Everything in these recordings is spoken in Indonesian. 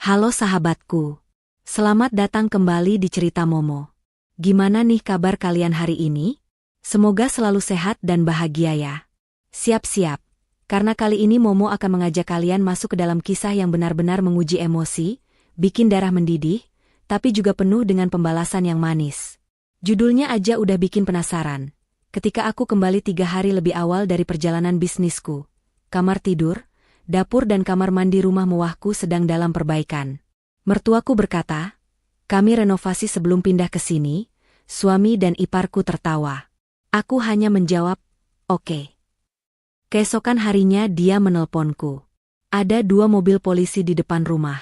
Halo sahabatku. Selamat datang kembali di Cerita Momo. Gimana nih kabar kalian hari ini? Semoga selalu sehat dan bahagia ya. Siap-siap, karena kali ini Momo akan mengajak kalian masuk ke dalam kisah yang benar-benar menguji emosi, bikin darah mendidih, tapi juga penuh dengan pembalasan yang manis. Judulnya aja udah bikin penasaran. Ketika aku kembali 3 hari lebih awal dari perjalanan bisnisku, kamar tidur, dapur dan kamar mandi rumah mewahku sedang dalam perbaikan. Mertuaku berkata, kami renovasi sebelum pindah ke sini. Suami dan iparku tertawa. Aku hanya menjawab, oke. Keesokan harinya dia menelponku. Ada 2 mobil polisi di depan rumah.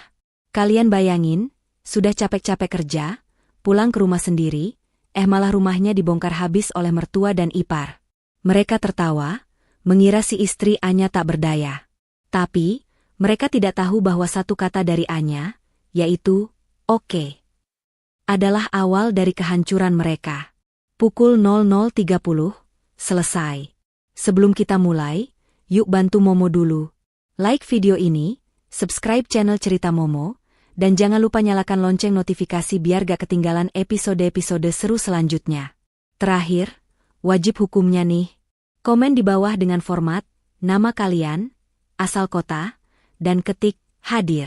Kalian bayangin, sudah capek-capek kerja, pulang ke rumah sendiri, malah rumahnya dibongkar habis oleh mertua dan ipar. Mereka tertawa, mengira si istri Anya tak berdaya. Tapi, mereka tidak tahu bahwa satu kata dari Anya, yaitu, oke, adalah awal dari kehancuran mereka. Pukul 00.30, selesai. Sebelum kita mulai, yuk bantu Momo dulu. Like video ini, subscribe channel Cerita Momo, dan jangan lupa nyalakan lonceng notifikasi biar gak ketinggalan episode-episode seru selanjutnya. Terakhir, wajib hukumnya nih. Komen di bawah dengan format, nama kalian, asal kota, dan ketik, hadir.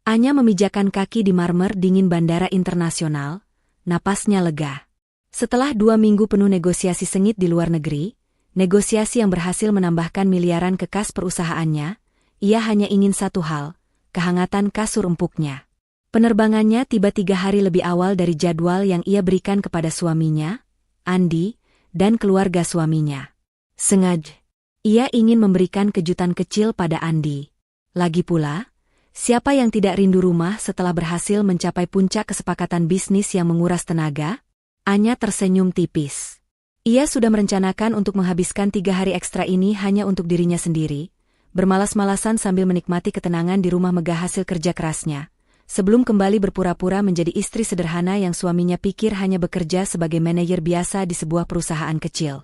Anya memijakan kaki di marmer dingin Bandara Internasional, napasnya lega. Setelah 2 minggu penuh negosiasi sengit di luar negeri, negosiasi yang berhasil menambahkan miliaran ke kas perusahaannya, ia hanya ingin satu hal, kehangatan kasur empuknya. Penerbangannya tiba 3 hari lebih awal dari jadwal yang ia berikan kepada suaminya, Andi, dan keluarga suaminya. Sengaja, ia ingin memberikan kejutan kecil pada Andi. Lagi pula, siapa yang tidak rindu rumah setelah berhasil mencapai puncak kesepakatan bisnis yang menguras tenaga? Anya tersenyum tipis. Ia sudah merencanakan untuk menghabiskan 3 hari ekstra ini hanya untuk dirinya sendiri, bermalas-malasan sambil menikmati ketenangan di rumah megah hasil kerja kerasnya, sebelum kembali berpura-pura menjadi istri sederhana yang suaminya pikir hanya bekerja sebagai manajer biasa di sebuah perusahaan kecil.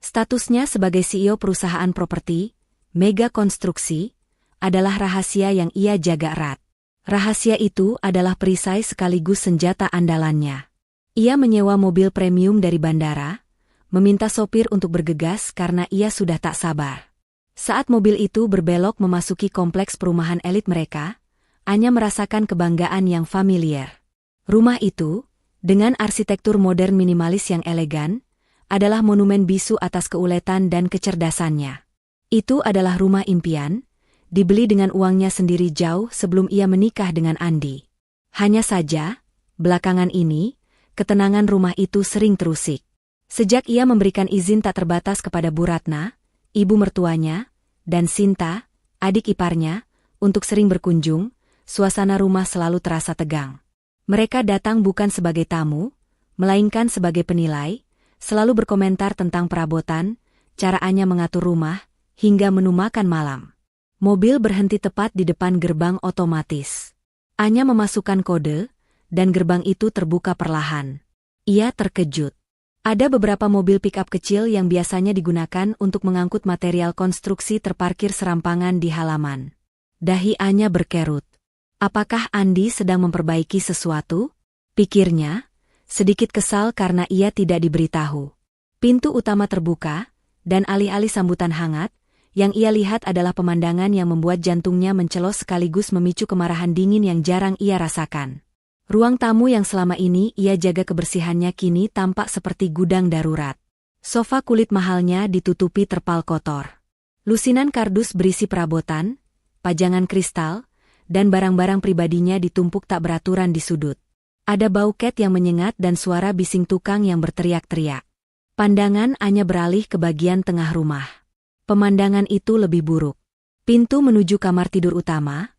Statusnya sebagai CEO perusahaan properti, Mega Konstruksi, adalah rahasia yang ia jaga erat. Rahasia itu adalah perisai sekaligus senjata andalannya. Ia menyewa mobil premium dari bandara, meminta sopir untuk bergegas karena ia sudah tak sabar. Saat mobil itu berbelok memasuki kompleks perumahan elit mereka, Anya merasakan kebanggaan yang familiar. Rumah itu, dengan arsitektur modern minimalis yang elegan, adalah monumen bisu atas keuletan dan kecerdasannya. Itu adalah rumah impian, dibeli dengan uangnya sendiri jauh sebelum ia menikah dengan Andi. Hanya saja, belakangan ini, ketenangan rumah itu sering terusik. Sejak ia memberikan izin tak terbatas kepada Bu Ratna, ibu mertuanya, dan Sinta, adik iparnya, untuk sering berkunjung, suasana rumah selalu terasa tegang. Mereka datang bukan sebagai tamu, melainkan sebagai penilai, selalu berkomentar tentang perabotan, cara Anya mengatur rumah, hingga menu makan malam. Mobil berhenti tepat di depan gerbang otomatis. Anya memasukkan kode, dan gerbang itu terbuka perlahan. Ia terkejut. Ada beberapa mobil pick-up kecil yang biasanya digunakan untuk mengangkut material konstruksi terparkir serampangan di halaman. Dahi Anya berkerut. Apakah Andi sedang memperbaiki sesuatu? Pikirnya, sedikit kesal karena ia tidak diberitahu. Pintu utama terbuka, dan alih-alih sambutan hangat, yang ia lihat adalah pemandangan yang membuat jantungnya mencelos sekaligus memicu kemarahan dingin yang jarang ia rasakan. Ruang tamu yang selama ini ia jaga kebersihannya kini tampak seperti gudang darurat. Sofa kulit mahalnya ditutupi terpal kotor. Lusinan kardus berisi perabotan, pajangan kristal, dan barang-barang pribadinya ditumpuk tak beraturan di sudut. Ada bau cat yang menyengat dan suara bising tukang yang berteriak-teriak. Pandangan Anya beralih ke bagian tengah rumah. Pemandangan itu lebih buruk. Pintu menuju kamar tidur utama,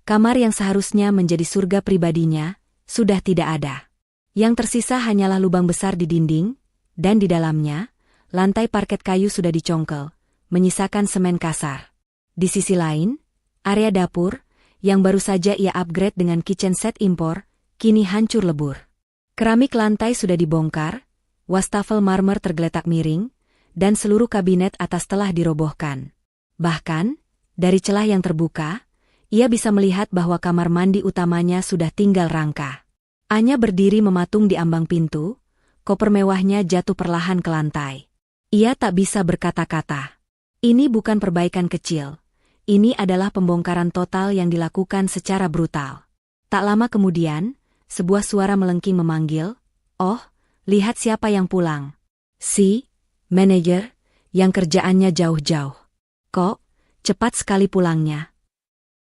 kamar yang seharusnya menjadi surga pribadinya, sudah tidak ada. Yang tersisa hanyalah lubang besar di dinding, dan di dalamnya, lantai parket kayu sudah dicongkel, menyisakan semen kasar. Di sisi lain, area dapur, yang baru saja ia upgrade dengan kitchen set impor, kini hancur lebur. Keramik lantai sudah dibongkar, wastafel marmer tergeletak miring, dan seluruh kabinet atas telah dirobohkan. Bahkan, dari celah yang terbuka, ia bisa melihat bahwa kamar mandi utamanya sudah tinggal rangka. Anya berdiri mematung di ambang pintu, koper mewahnya jatuh perlahan ke lantai. Ia tak bisa berkata-kata. Ini bukan perbaikan kecil. Ini adalah pembongkaran total yang dilakukan secara brutal. Tak lama kemudian, sebuah suara melengking memanggil, "Oh, lihat siapa yang pulang." Si manajer, yang kerjaannya jauh-jauh. "Kok, cepat sekali pulangnya."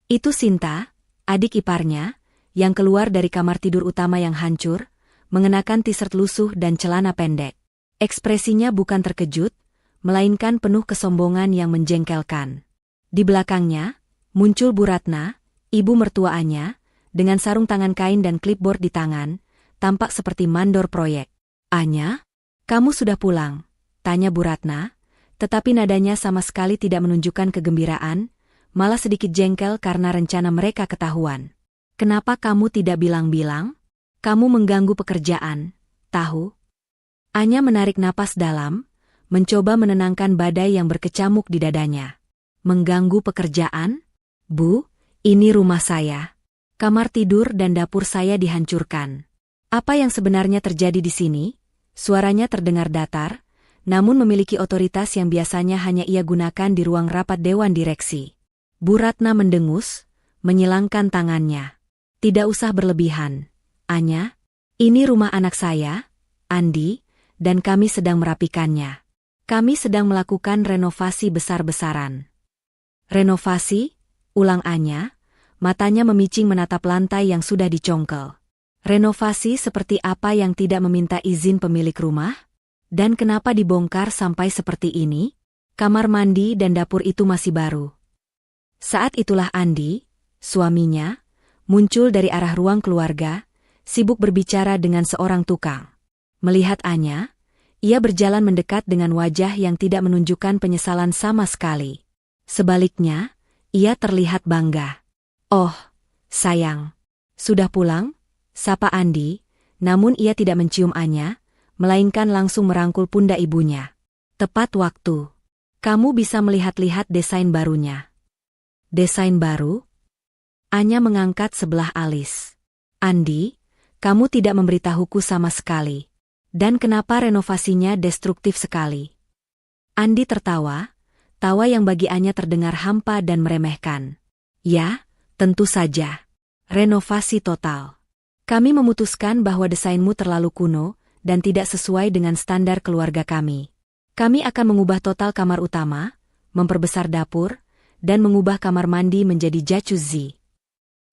Itu Sinta, adik iparnya, yang keluar dari kamar tidur utama yang hancur, mengenakan t-shirt lusuh dan celana pendek. Ekspresinya bukan terkejut, melainkan penuh kesombongan yang menjengkelkan. Di belakangnya, muncul Bu Ratna, ibu mertua Anya, dengan sarung tangan kain dan clipboard di tangan, tampak seperti mandor proyek. "Anya, kamu sudah pulang?" tanya Bu Ratna, tetapi nadanya sama sekali tidak menunjukkan kegembiraan, malah sedikit jengkel karena rencana mereka ketahuan. "Kenapa kamu tidak bilang-bilang? Kamu mengganggu pekerjaan, tahu?" Anya menarik napas dalam, mencoba menenangkan badai yang berkecamuk di dadanya. "Mengganggu pekerjaan? Bu, ini rumah saya. Kamar tidur dan dapur saya dihancurkan. Apa yang sebenarnya terjadi di sini?" Suaranya terdengar datar, namun memiliki otoritas yang biasanya hanya ia gunakan di ruang rapat dewan direksi. Bu Ratna mendengus, menyilangkan tangannya. "Tidak usah berlebihan, Anya. Ini rumah anak saya, Andi, dan kami sedang merapikannya. Kami sedang melakukan renovasi besar-besaran." "Renovasi?" ulang Anya, matanya memicing menatap lantai yang sudah dicongkel. "Renovasi seperti apa yang tidak meminta izin pemilik rumah? Dan kenapa dibongkar sampai seperti ini? Kamar mandi dan dapur itu masih baru." Saat itulah Andi, suaminya, muncul dari arah ruang keluarga, sibuk berbicara dengan seorang tukang. Melihat Anya, ia berjalan mendekat dengan wajah yang tidak menunjukkan penyesalan sama sekali. Sebaliknya, ia terlihat bangga. "Oh, sayang. Sudah pulang?" sapa Andi, namun ia tidak mencium Anya, melainkan langsung merangkul pundak ibunya. "Tepat waktu. Kamu bisa melihat-lihat desain barunya." "Desain baru?" Anya mengangkat sebelah alis. "Andi, kamu tidak memberitahuku sama sekali. Dan kenapa renovasinya destruktif sekali?" Andi tertawa, tawa yang bagi Anya terdengar hampa dan meremehkan. "Ya, tentu saja. Renovasi total. Kami memutuskan bahwa desainmu terlalu kuno dan tidak sesuai dengan standar keluarga kami. Kami akan mengubah total kamar utama, memperbesar dapur, dan mengubah kamar mandi menjadi jacuzzi."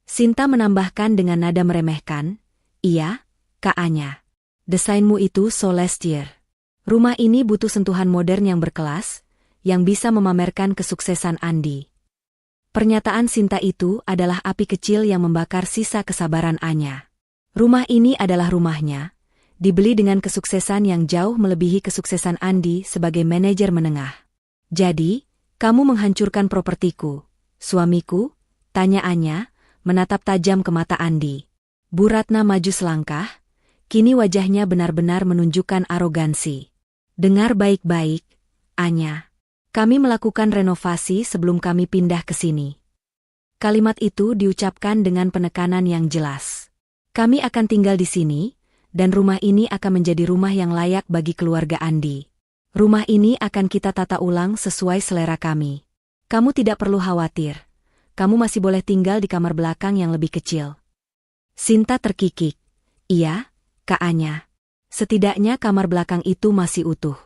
Sinta menambahkan dengan nada meremehkan, "Iya, Kak Anya. Desainmu itu solestier. Rumah ini butuh sentuhan modern yang berkelas, yang bisa memamerkan kesuksesan Andi." Pernyataan Sinta itu adalah api kecil yang membakar sisa kesabaran Anya. Rumah ini adalah rumahnya, dibeli dengan kesuksesan yang jauh melebihi kesuksesan Andi sebagai manajer menengah. "Jadi, kamu menghancurkan propertiku, suamiku?" tanya Anya, menatap tajam ke mata Andi. Bu Ratna maju selangkah, kini wajahnya benar-benar menunjukkan arogansi. "Dengar baik-baik, Anya. Kami melakukan renovasi sebelum kami pindah ke sini." Kalimat itu diucapkan dengan penekanan yang jelas. "Kami akan tinggal di sini, dan rumah ini akan menjadi rumah yang layak bagi keluarga Andi. Rumah ini akan kita tata ulang sesuai selera kami. Kamu tidak perlu khawatir. Kamu masih boleh tinggal di kamar belakang yang lebih kecil." Sinta terkikik. "Iya, Kak Anya. Setidaknya kamar belakang itu masih utuh.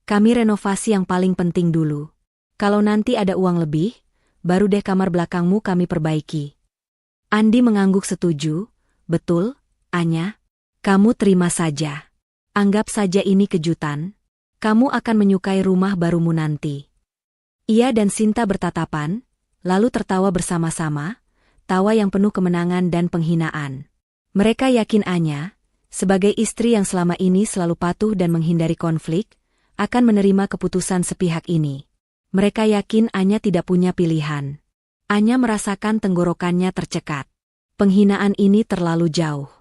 Kami renovasi yang paling penting dulu. Kalau nanti ada uang lebih, baru deh kamar belakangmu kami perbaiki." Andi mengangguk setuju. "Betul, Anya. Kamu terima saja. Anggap saja ini kejutan. Kamu akan menyukai rumah barumu nanti." Ia dan Sinta bertatapan, lalu tertawa bersama-sama, tawa yang penuh kemenangan dan penghinaan. Mereka yakin Anya, sebagai istri yang selama ini selalu patuh dan menghindari konflik, akan menerima keputusan sepihak ini. Mereka yakin Anya tidak punya pilihan. Anya merasakan tenggorokannya tercekat. Penghinaan ini terlalu jauh.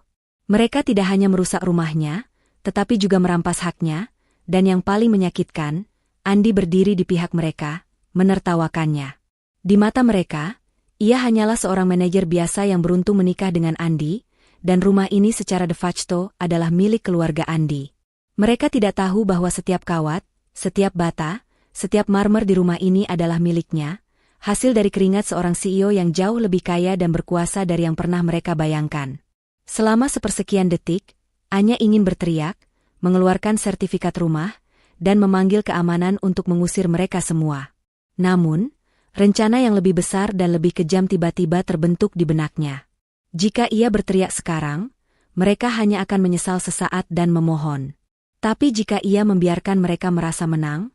Mereka tidak hanya merusak rumahnya, tetapi juga merampas haknya, dan yang paling menyakitkan, Andi berdiri di pihak mereka, menertawakannya. Di mata mereka, Ia hanyalah seorang manajer biasa yang beruntung menikah dengan Andi, dan rumah ini secara de facto adalah milik keluarga Andi. Mereka tidak tahu bahwa setiap kawat, setiap bata, setiap marmer di rumah ini adalah miliknya, hasil dari keringat seorang CEO yang jauh lebih kaya dan berkuasa dari yang pernah mereka bayangkan. Selama sepersekian detik, Anya ingin berteriak, mengeluarkan sertifikat rumah, dan memanggil keamanan untuk mengusir mereka semua. Namun, rencana yang lebih besar dan lebih kejam tiba-tiba terbentuk di benaknya. Jika ia berteriak sekarang, mereka hanya akan menyesal sesaat dan memohon. Tapi jika ia membiarkan mereka merasa menang,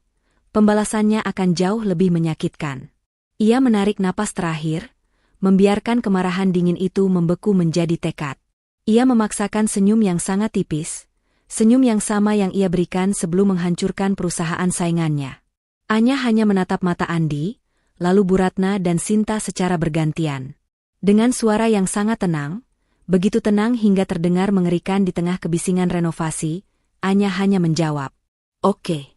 pembalasannya akan jauh lebih menyakitkan. Ia menarik napas terakhir, membiarkan kemarahan dingin itu membeku menjadi tekad. Ia memaksakan senyum yang sangat tipis, senyum yang sama yang ia berikan sebelum menghancurkan perusahaan saingannya. Anya hanya menatap mata Andi, lalu Bu Ratna dan Sinta secara bergantian. Dengan suara yang sangat tenang, begitu tenang hingga terdengar mengerikan di tengah kebisingan renovasi, Anya hanya menjawab, "Oke."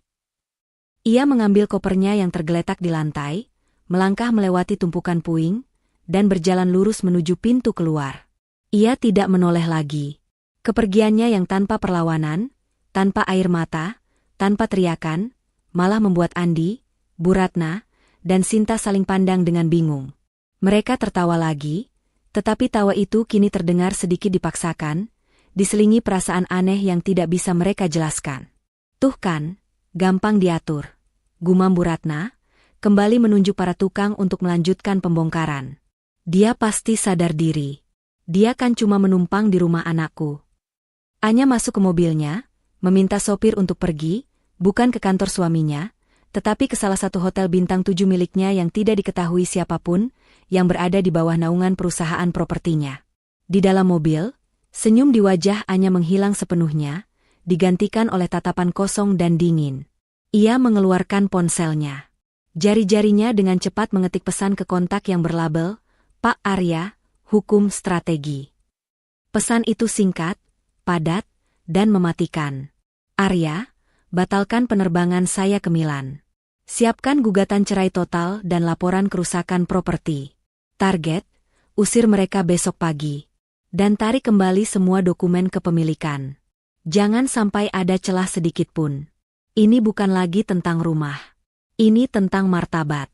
Ia mengambil kopernya yang tergeletak di lantai, melangkah melewati tumpukan puing, dan berjalan lurus menuju pintu keluar. Ia tidak menoleh lagi. Kepergiannya yang tanpa perlawanan, tanpa air mata, tanpa teriakan, malah membuat Andi, Bu Ratna, dan Sinta saling pandang dengan bingung. Mereka tertawa lagi, tetapi tawa itu kini terdengar sedikit dipaksakan, diselingi perasaan aneh yang tidak bisa mereka jelaskan. "Tuh kan, gampang diatur," gumam Bu Ratna, kembali menunjuk para tukang untuk melanjutkan pembongkaran. "Dia pasti sadar diri. Dia kan cuma menumpang di rumah anakku." Anya masuk ke mobilnya, meminta sopir untuk pergi, bukan ke kantor suaminya, tetapi ke salah satu hotel bintang 7 miliknya yang tidak diketahui siapapun, yang berada di bawah naungan perusahaan propertinya. Di dalam mobil, senyum di wajah Anya menghilang sepenuhnya, digantikan oleh tatapan kosong dan dingin. Ia mengeluarkan ponselnya. Jari-jarinya dengan cepat mengetik pesan ke kontak yang berlabel, "Pak Arya, Hukum Strategi." Pesan itu singkat, padat, dan mematikan. "Arya, batalkan penerbangan saya ke Milan. Siapkan gugatan cerai total dan laporan kerusakan properti. Target, usir mereka besok pagi. Dan tarik kembali semua dokumen kepemilikan. Jangan sampai ada celah sedikit pun. Ini bukan lagi tentang rumah. Ini tentang martabat."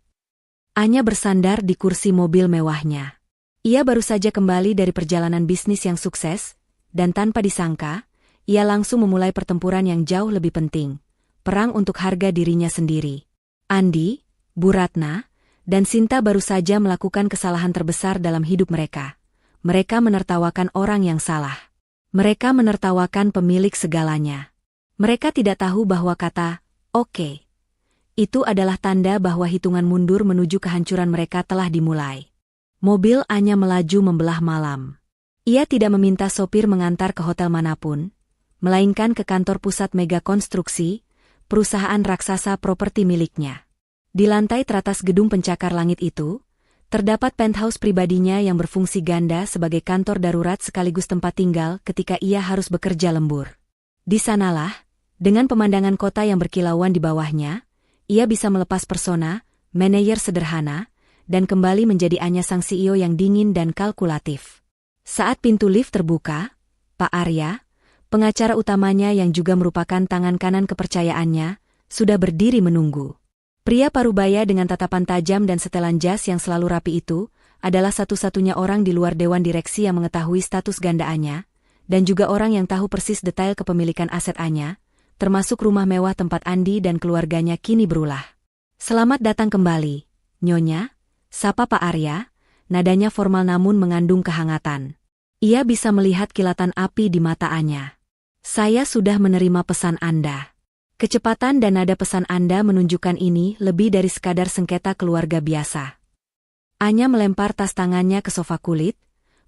Anya bersandar di kursi mobil mewahnya. Ia baru saja kembali dari perjalanan bisnis yang sukses, dan tanpa disangka, ia langsung memulai pertempuran yang jauh lebih penting, perang untuk harga dirinya sendiri. Andi, Bu Ratna, dan Sinta baru saja melakukan kesalahan terbesar dalam hidup mereka. Mereka menertawakan orang yang salah. Mereka menertawakan pemilik segalanya. Mereka tidak tahu bahwa kata, "Oke," itu adalah tanda bahwa hitungan mundur menuju kehancuran mereka telah dimulai. Mobil Anya melaju membelah malam. Ia tidak meminta sopir mengantar ke hotel manapun, melainkan ke kantor pusat mega konstruksi, perusahaan raksasa properti miliknya. Di lantai teratas gedung pencakar langit itu, terdapat penthouse pribadinya yang berfungsi ganda sebagai kantor darurat sekaligus tempat tinggal ketika ia harus bekerja lembur. Di sanalah, dengan pemandangan kota yang berkilauan di bawahnya, ia bisa melepas persona, manajer sederhana, dan kembali menjadi Anya sang CEO yang dingin dan kalkulatif. Saat pintu lift terbuka, Pak Arya, pengacara utamanya yang juga merupakan tangan kanan kepercayaannya, sudah berdiri menunggu. Pria parubaya dengan tatapan tajam dan setelan jas yang selalu rapi itu, adalah satu-satunya orang di luar dewan direksi yang mengetahui status ganda Anya, dan juga orang yang tahu persis detail kepemilikan aset Anya, termasuk rumah mewah tempat Andi dan keluarganya kini berulah. "Selamat datang kembali, Nyonya," sapa Pak Arya, nadanya formal namun mengandung kehangatan. Ia bisa melihat kilatan api di mata Anya. "Saya sudah menerima pesan Anda. Kecepatan dan nada pesan Anda menunjukkan ini lebih dari sekadar sengketa keluarga biasa." Anya melempar tas tangannya ke sofa kulit,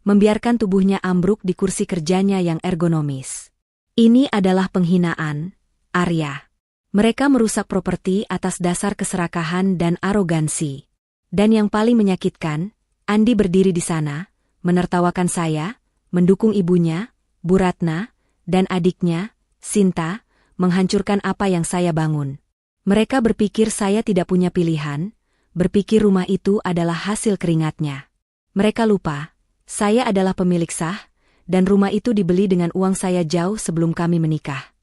membiarkan tubuhnya ambruk di kursi kerjanya yang ergonomis. "Ini adalah penghinaan, Arya. Mereka merusak properti atas dasar keserakahan dan arogansi. Dan yang paling menyakitkan, Andi berdiri di sana, menertawakan saya, mendukung ibunya, Bu Ratna, dan adiknya, Sinta, menghancurkan apa yang saya bangun. Mereka berpikir saya tidak punya pilihan, berpikir rumah itu adalah hasil keringatnya. Mereka lupa, saya adalah pemilik sah, dan rumah itu dibeli dengan uang saya jauh sebelum kami menikah.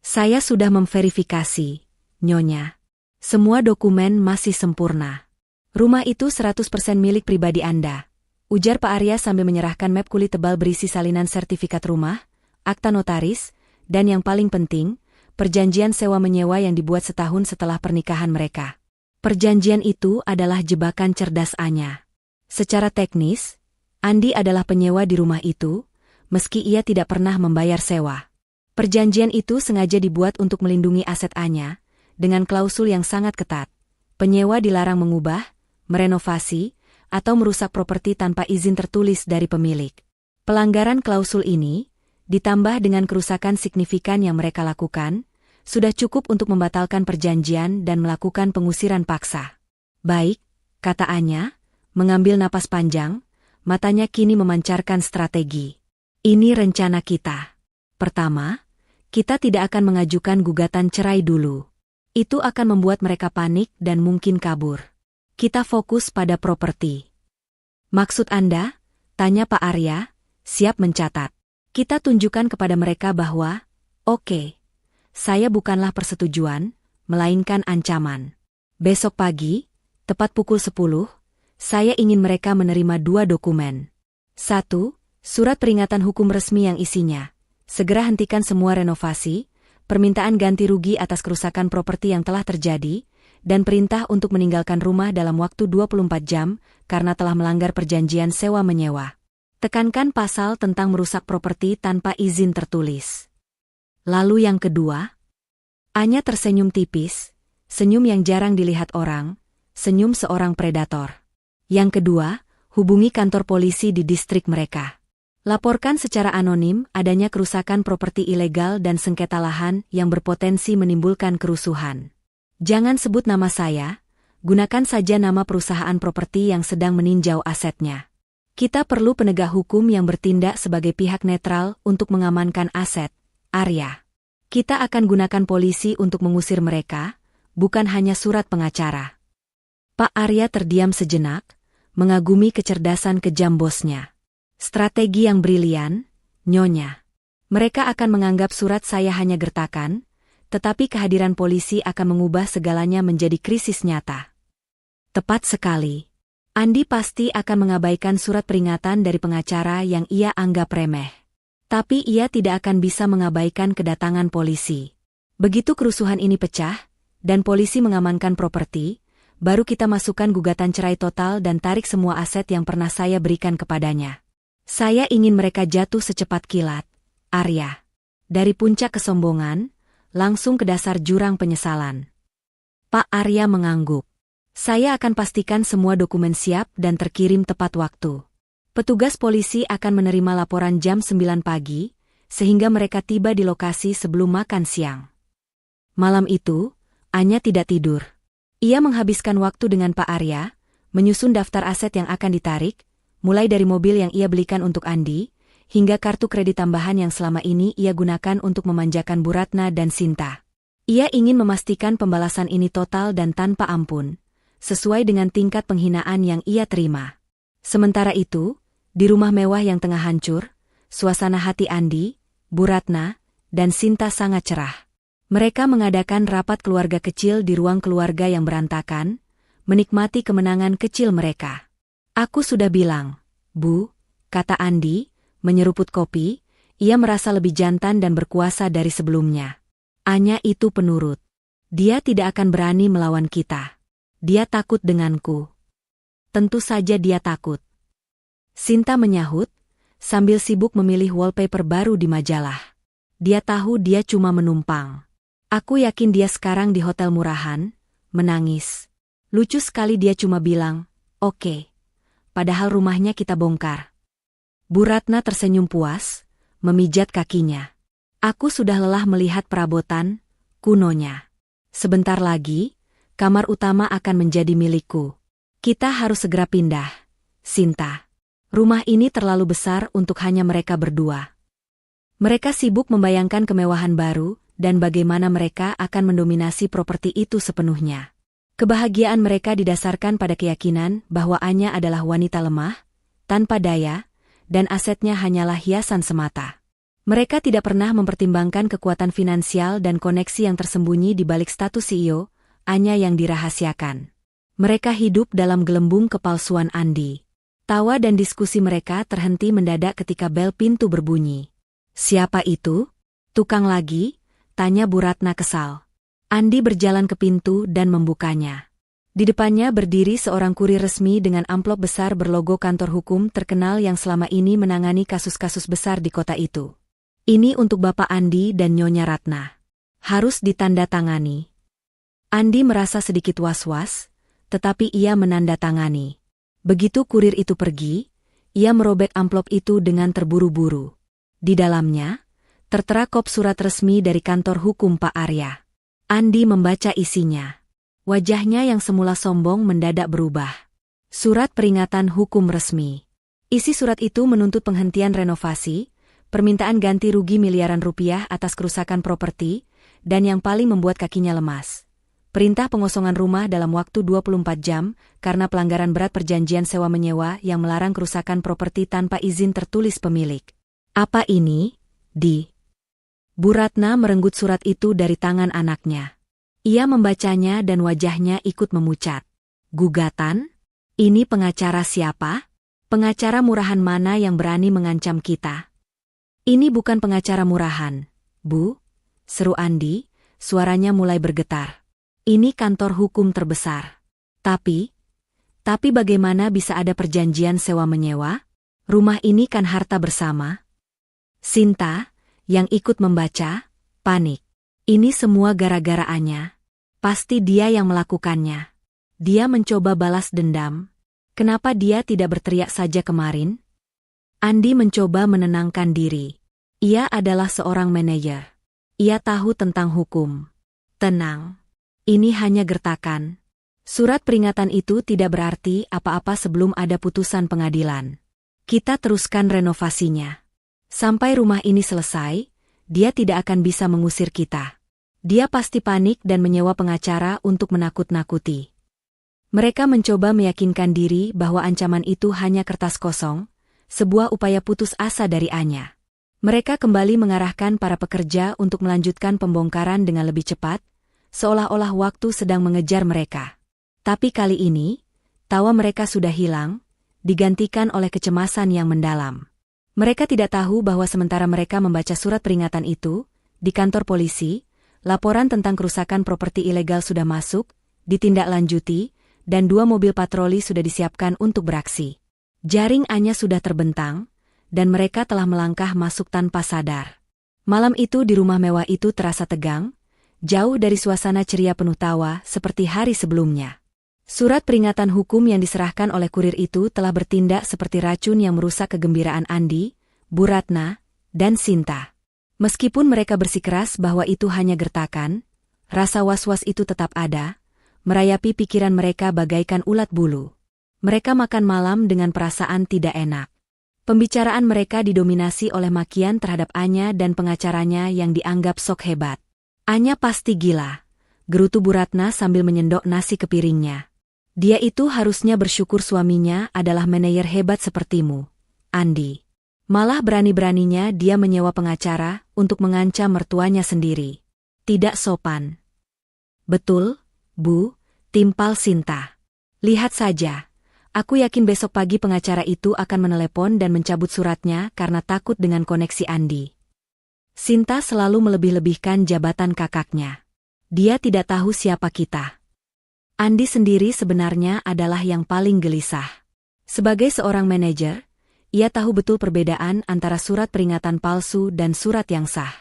Saya sudah memverifikasi, Nyonya. Semua dokumen masih sempurna. Rumah itu 100% milik pribadi Anda, ujar Pak Arya sambil menyerahkan map kulit tebal berisi salinan sertifikat rumah, akta notaris, dan yang paling penting, perjanjian sewa-menyewa yang dibuat setahun setelah pernikahan mereka. Perjanjian itu adalah jebakan cerdas Anya. Secara teknis, Andi adalah penyewa di rumah itu, meski ia tidak pernah membayar sewa. Perjanjian itu sengaja dibuat untuk melindungi aset Anya, dengan klausul yang sangat ketat. Penyewa dilarang mengubah, merenovasi, atau merusak properti tanpa izin tertulis dari pemilik. Pelanggaran klausul ini, ditambah dengan kerusakan signifikan yang mereka lakukan, sudah cukup untuk membatalkan perjanjian dan melakukan pengusiran paksa. Baik, kata Anya, mengambil napas panjang, matanya kini memancarkan strategi. Ini rencana kita. Pertama, kita tidak akan mengajukan gugatan cerai dulu. Itu akan membuat mereka panik dan mungkin kabur. Kita fokus pada properti. Maksud Anda? Tanya Pak Arya, siap mencatat. Kita tunjukkan kepada mereka bahwa, oke, saya bukanlah persetujuan, melainkan ancaman. Besok pagi, tepat pukul 10, saya ingin mereka menerima 2 dokumen. 1. Surat peringatan hukum resmi yang isinya, segera hentikan semua renovasi, permintaan ganti rugi atas kerusakan properti yang telah terjadi, dan perintah untuk meninggalkan rumah dalam waktu 24 jam karena telah melanggar perjanjian sewa-menyewa. Tekankan pasal tentang merusak properti tanpa izin tertulis. Lalu yang kedua, Anya tersenyum tipis, senyum yang jarang dilihat orang, senyum seorang predator. Yang kedua, hubungi kantor polisi di distrik mereka. Laporkan secara anonim adanya kerusakan properti ilegal dan sengketa lahan yang berpotensi menimbulkan kerusuhan. Jangan sebut nama saya, gunakan saja nama perusahaan properti yang sedang meninjau asetnya. Kita perlu penegak hukum yang bertindak sebagai pihak netral untuk mengamankan aset, Arya. Kita akan gunakan polisi untuk mengusir mereka, bukan hanya surat pengacara. Pak Arya terdiam sejenak, mengagumi kecerdasan kejam bosnya. Strategi yang brilian, Nyonya. Mereka akan menganggap surat saya hanya gertakan, tetapi kehadiran polisi akan mengubah segalanya menjadi krisis nyata. Tepat sekali. Andi pasti akan mengabaikan surat peringatan dari pengacara yang ia anggap remeh. Tapi ia tidak akan bisa mengabaikan kedatangan polisi. Begitu kerusuhan ini pecah, dan polisi mengamankan properti, baru kita masukkan gugatan cerai total dan tarik semua aset yang pernah saya berikan kepadanya. Saya ingin mereka jatuh secepat kilat, Arya. Dari puncak kesombongan, langsung ke dasar jurang penyesalan. Pak Arya mengangguk. Saya akan pastikan semua dokumen siap dan terkirim tepat waktu. Petugas polisi akan menerima laporan jam 9 pagi, sehingga mereka tiba di lokasi sebelum makan siang. Malam itu, Anya tidak tidur. Ia menghabiskan waktu dengan Pak Arya, menyusun daftar aset yang akan ditarik, mulai dari mobil yang ia belikan untuk Andi, hingga kartu kredit tambahan yang selama ini ia gunakan untuk memanjakan Bu Ratna dan Sinta. Ia ingin memastikan pembalasan ini total dan tanpa ampun, sesuai dengan tingkat penghinaan yang ia terima. Sementara itu, di rumah mewah yang tengah hancur, suasana hati Andi, Bu Ratna, dan Sinta sangat cerah. Mereka mengadakan rapat keluarga kecil di ruang keluarga yang berantakan, menikmati kemenangan kecil mereka. Aku sudah bilang, Bu, kata Andi, menyeruput kopi, ia merasa lebih jantan dan berkuasa dari sebelumnya. Anya itu penurut. Dia tidak akan berani melawan kita. Dia takut denganku. Tentu saja dia takut. Sinta menyahut, sambil sibuk memilih wallpaper baru di majalah. Dia tahu dia cuma menumpang. Aku yakin dia sekarang di hotel murahan, menangis. Lucu sekali dia cuma bilang, oke. Padahal rumahnya kita bongkar. Bu Ratna tersenyum puas, memijat kakinya. Aku sudah lelah melihat perabotan kunonya. Sebentar lagi, kamar utama akan menjadi milikku. Kita harus segera pindah, Sinta. Rumah ini terlalu besar untuk hanya mereka berdua. Mereka sibuk membayangkan kemewahan baru dan bagaimana mereka akan mendominasi properti itu sepenuhnya. Kebahagiaan mereka didasarkan pada keyakinan bahwa Anya adalah wanita lemah, tanpa daya, dan asetnya hanyalah hiasan semata. Mereka tidak pernah mempertimbangkan kekuatan finansial dan koneksi yang tersembunyi di balik status CEO, hanya yang dirahasiakan. Mereka hidup dalam gelembung kepalsuan Andi. Tawa dan diskusi mereka terhenti mendadak ketika bel pintu berbunyi. "Siapa itu? Tukang lagi?" tanya Bu Ratna kesal. Andi berjalan ke pintu dan membukanya. Di depannya berdiri seorang kurir resmi dengan amplop besar berlogo kantor hukum terkenal yang selama ini menangani kasus-kasus besar di kota itu. "Ini untuk Bapak Andi dan Nyonya Ratna. Harus ditandatangani." Andi merasa sedikit was-was, tetapi ia menandatangani. Begitu kurir itu pergi, ia merobek amplop itu dengan terburu-buru. Di dalamnya, tertera kop surat resmi dari kantor hukum Pak Arya. Andi membaca isinya. Wajahnya yang semula sombong mendadak berubah. Surat peringatan hukum resmi. Isi surat itu menuntut penghentian renovasi, permintaan ganti rugi miliaran rupiah atas kerusakan properti, dan yang paling membuat kakinya lemas, perintah pengosongan rumah dalam waktu 24 jam karena pelanggaran berat perjanjian sewa-menyewa yang melarang kerusakan properti tanpa izin tertulis pemilik. "Apa ini, Di?" Bu Ratna merenggut surat itu dari tangan anaknya. Ia membacanya dan wajahnya ikut memucat. "Gugatan? Ini pengacara siapa? Pengacara murahan mana yang berani mengancam kita?" "Ini bukan pengacara murahan, Bu," seru Andi, suaranya mulai bergetar. "Ini kantor hukum terbesar. Tapi bagaimana bisa ada perjanjian sewa-menyewa? Rumah ini kan harta bersama." Sinta, yang ikut membaca, panik. Ini semua gara-gara Anya. Pasti dia yang melakukannya. Dia mencoba balas dendam. Kenapa dia tidak berteriak saja kemarin? Andi mencoba menenangkan diri. Ia adalah seorang manajer. Ia tahu tentang hukum. "Tenang. Ini hanya gertakan. Surat peringatan itu tidak berarti apa-apa sebelum ada putusan pengadilan. Kita teruskan renovasinya. Sampai rumah ini selesai, dia tidak akan bisa mengusir kita. Dia pasti panik dan menyewa pengacara untuk menakut-nakuti." Mereka mencoba meyakinkan diri bahwa ancaman itu hanya kertas kosong, sebuah upaya putus asa dari Anya. Mereka kembali mengarahkan para pekerja untuk melanjutkan pembongkaran dengan lebih cepat, seolah-olah waktu sedang mengejar mereka. Tapi kali ini, tawa mereka sudah hilang, digantikan oleh kecemasan yang mendalam. Mereka tidak tahu bahwa sementara mereka membaca surat peringatan itu, di kantor polisi, laporan tentang kerusakan properti ilegal sudah masuk, ditindaklanjuti, dan 2 mobil patroli sudah disiapkan untuk beraksi. Jaring Anya sudah terbentang, dan mereka telah melangkah masuk tanpa sadar. Malam itu di rumah mewah itu terasa tegang, jauh dari suasana ceria penuh tawa seperti hari sebelumnya. Surat peringatan hukum yang diserahkan oleh kurir itu telah bertindak seperti racun yang merusak kegembiraan Andi, Bu Ratna, dan Sinta. Meskipun mereka bersikeras bahwa itu hanya gertakan, rasa was-was itu tetap ada, merayapi pikiran mereka bagaikan ulat bulu. Mereka makan malam dengan perasaan tidak enak. Pembicaraan mereka didominasi oleh makian terhadap Anya dan pengacaranya yang dianggap sok hebat. "Anya pasti gila," gerutu Bu Ratna sambil menyendok nasi ke piringnya. "Dia itu harusnya bersyukur suaminya adalah manajer hebat sepertimu, Andi. Malah berani-beraninya dia menyewa pengacara untuk mengancam mertuanya sendiri. Tidak sopan." "Betul, Bu," timpal Sinta. "Lihat saja. Aku yakin besok pagi pengacara itu akan menelepon dan mencabut suratnya karena takut dengan koneksi Andi." Sinta selalu melebih-lebihkan jabatan kakaknya. "Dia tidak tahu siapa kita." Andi sendiri sebenarnya adalah yang paling gelisah. Sebagai seorang manajer, ia tahu betul perbedaan antara surat peringatan palsu dan surat yang sah.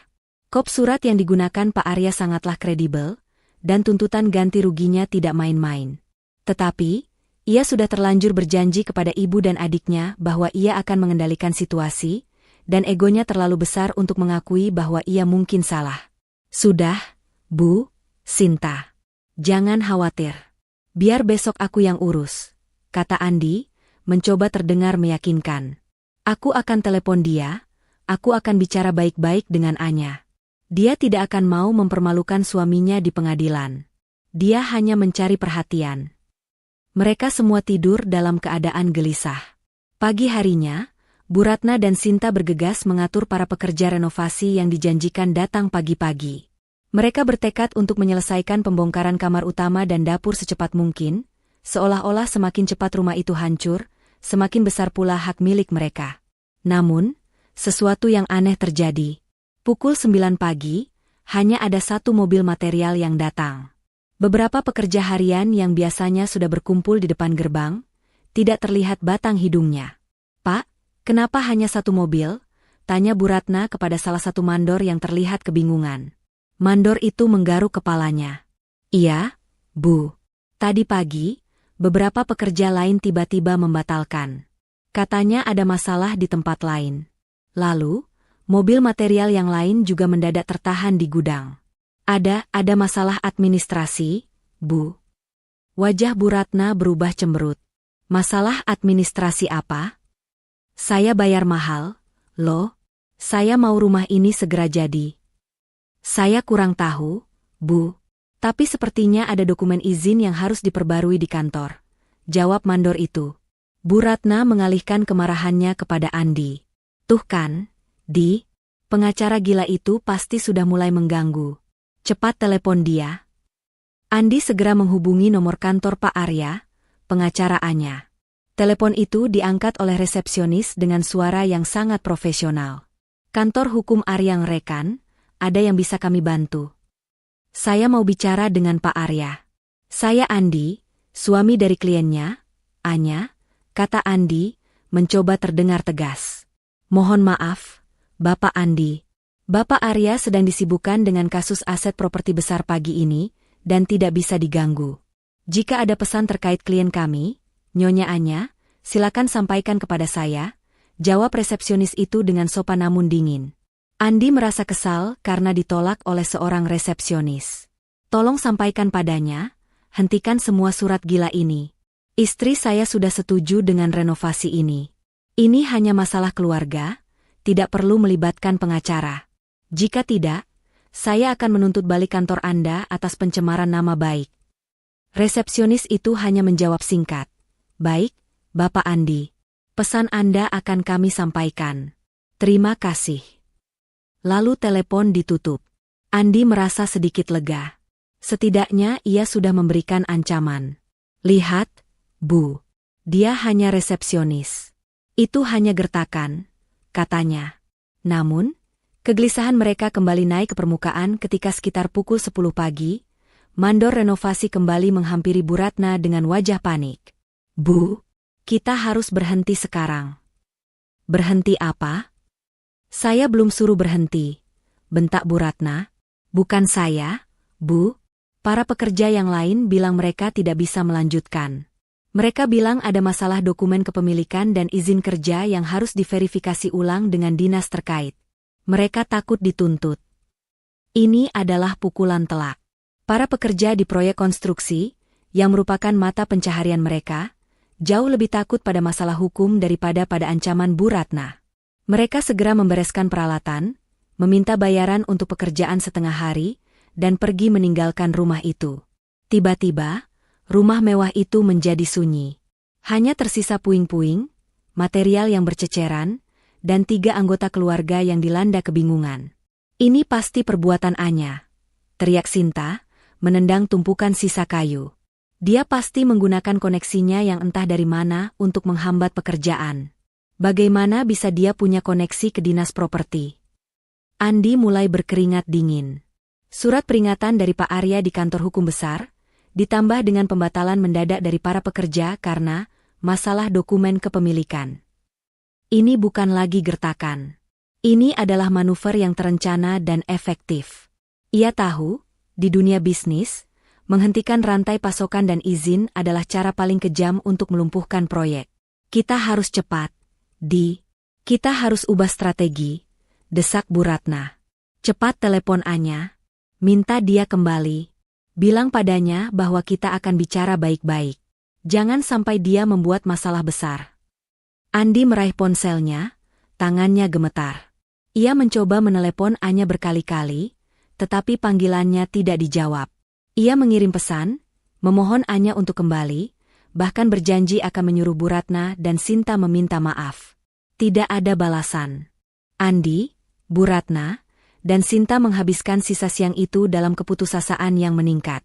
Kop surat yang digunakan Pak Arya sangatlah kredibel, dan tuntutan ganti ruginya tidak main-main. Tetapi, ia sudah terlanjur berjanji kepada ibu dan adiknya bahwa ia akan mengendalikan situasi, dan egonya terlalu besar untuk mengakui bahwa ia mungkin salah. "Sudah, Bu, Sinta. Jangan khawatir. Biar besok aku yang urus," kata Andi, mencoba terdengar meyakinkan. "Aku akan telepon dia, aku akan bicara baik-baik dengan Anya. Dia tidak akan mau mempermalukan suaminya di pengadilan. Dia hanya mencari perhatian." Mereka semua tidur dalam keadaan gelisah. Pagi harinya, Bu Ratna dan Sinta bergegas mengatur para pekerja renovasi yang dijanjikan datang pagi-pagi. Mereka bertekad untuk menyelesaikan pembongkaran kamar utama dan dapur secepat mungkin, seolah-olah semakin cepat rumah itu hancur, semakin besar pula hak milik mereka. Namun, sesuatu yang aneh terjadi. Pukul 9 pagi, hanya ada satu mobil material yang datang. Beberapa pekerja harian yang biasanya sudah berkumpul di depan gerbang, tidak terlihat batang hidungnya. "Pak, kenapa hanya satu mobil?" tanya Bu Ratna kepada salah satu mandor yang terlihat kebingungan. Mandor itu menggaruk kepalanya. "Iya, Bu. Tadi pagi, beberapa pekerja lain tiba-tiba membatalkan. Katanya ada masalah di tempat lain. Lalu, mobil material yang lain juga mendadak tertahan di gudang. Ada masalah administrasi, Bu." Wajah Bu Ratna berubah cemberut. "Masalah administrasi apa?" "Saya bayar mahal, loh. Saya mau rumah ini segera jadi." "Saya kurang tahu, Bu. Tapi sepertinya ada dokumen izin yang harus diperbarui di kantor," jawab mandor itu. Bu Ratna mengalihkan kemarahannya kepada Andi. "Tuh kan, Di, pengacara gila itu pasti sudah mulai mengganggu. Cepat telepon dia." Andi segera menghubungi nomor kantor Pak Arya, pengacara Anya. Telepon itu diangkat oleh resepsionis dengan suara yang sangat profesional. "Kantor hukum Aryang Rekan, ada yang bisa kami bantu?" "Saya mau bicara dengan Pak Arya." "Saya Andi, suami dari kliennya, Anya," kata Andi, mencoba terdengar tegas. "Mohon maaf, Bapak Andi. Bapak Arya sedang disibukkan dengan kasus aset properti besar pagi ini, dan tidak bisa diganggu. Jika ada pesan terkait klien kami, Nyonya Anya, silakan sampaikan kepada saya," jawab resepsionis itu dengan sopan namun dingin. Andi merasa kesal karena ditolak oleh seorang resepsionis. "Tolong sampaikan padanya, hentikan semua surat gila ini. Istri saya sudah setuju dengan renovasi ini. Ini hanya masalah keluarga, tidak perlu melibatkan pengacara. Jika tidak, saya akan menuntut balik kantor Anda atas pencemaran nama baik." Resepsionis itu hanya menjawab singkat. "Baik, Bapak Andi. Pesan Anda akan kami sampaikan. Terima kasih." Lalu telepon ditutup. Andi merasa sedikit lega. Setidaknya ia sudah memberikan ancaman. "Lihat, Bu. Dia hanya resepsionis. Itu hanya gertakan," katanya. Namun, kegelisahan mereka kembali naik ke permukaan ketika sekitar pukul 10 pagi, mandor renovasi kembali menghampiri Bu Ratna dengan wajah panik. "Bu, kita harus berhenti sekarang." "Berhenti apa?" "Saya belum suruh berhenti," bentak Bu Ratna. "Bukan saya, Bu. Para pekerja yang lain bilang mereka tidak bisa melanjutkan. Mereka bilang ada masalah dokumen kepemilikan dan izin kerja yang harus diverifikasi ulang dengan dinas terkait. Mereka takut dituntut." Ini adalah pukulan telak. Para pekerja di proyek konstruksi, yang merupakan mata pencaharian mereka, jauh lebih takut pada masalah hukum daripada pada ancaman Bu Ratna. Mereka segera membereskan peralatan, meminta bayaran untuk pekerjaan setengah hari, dan pergi meninggalkan rumah itu. Tiba-tiba, rumah mewah itu menjadi sunyi. Hanya tersisa puing-puing, material yang berceceran, dan 3 anggota keluarga yang dilanda kebingungan. "Ini pasti perbuatan Anya," teriak Sinta, menendang tumpukan sisa kayu. "Dia pasti menggunakan koneksinya yang entah dari mana untuk menghambat pekerjaan. Bagaimana bisa dia punya koneksi ke dinas properti?" Andi mulai berkeringat dingin. Surat peringatan dari Pak Arya di kantor hukum besar, ditambah dengan pembatalan mendadak dari para pekerja karena masalah dokumen kepemilikan. Ini bukan lagi gertakan. Ini adalah manuver yang terencana dan efektif. Ia tahu, di dunia bisnis, menghentikan rantai pasokan dan izin adalah cara paling kejam untuk melumpuhkan proyek. "Kita harus cepat, Di. Kita harus ubah strategi," desak Bu Ratna. "Cepat telepon Anya. Minta dia kembali. Bilang padanya bahwa kita akan bicara baik-baik. Jangan sampai dia membuat masalah besar." Andi meraih ponselnya, tangannya gemetar. Ia mencoba menelepon Anya berkali-kali, tetapi panggilannya tidak dijawab. Ia mengirim pesan, memohon Anya untuk kembali, bahkan berjanji akan menyuruh Bu Ratna dan Sinta meminta maaf. Tidak ada balasan. Andi, Bu Ratna, dan Sinta menghabiskan sisa siang itu dalam keputusasaan yang meningkat.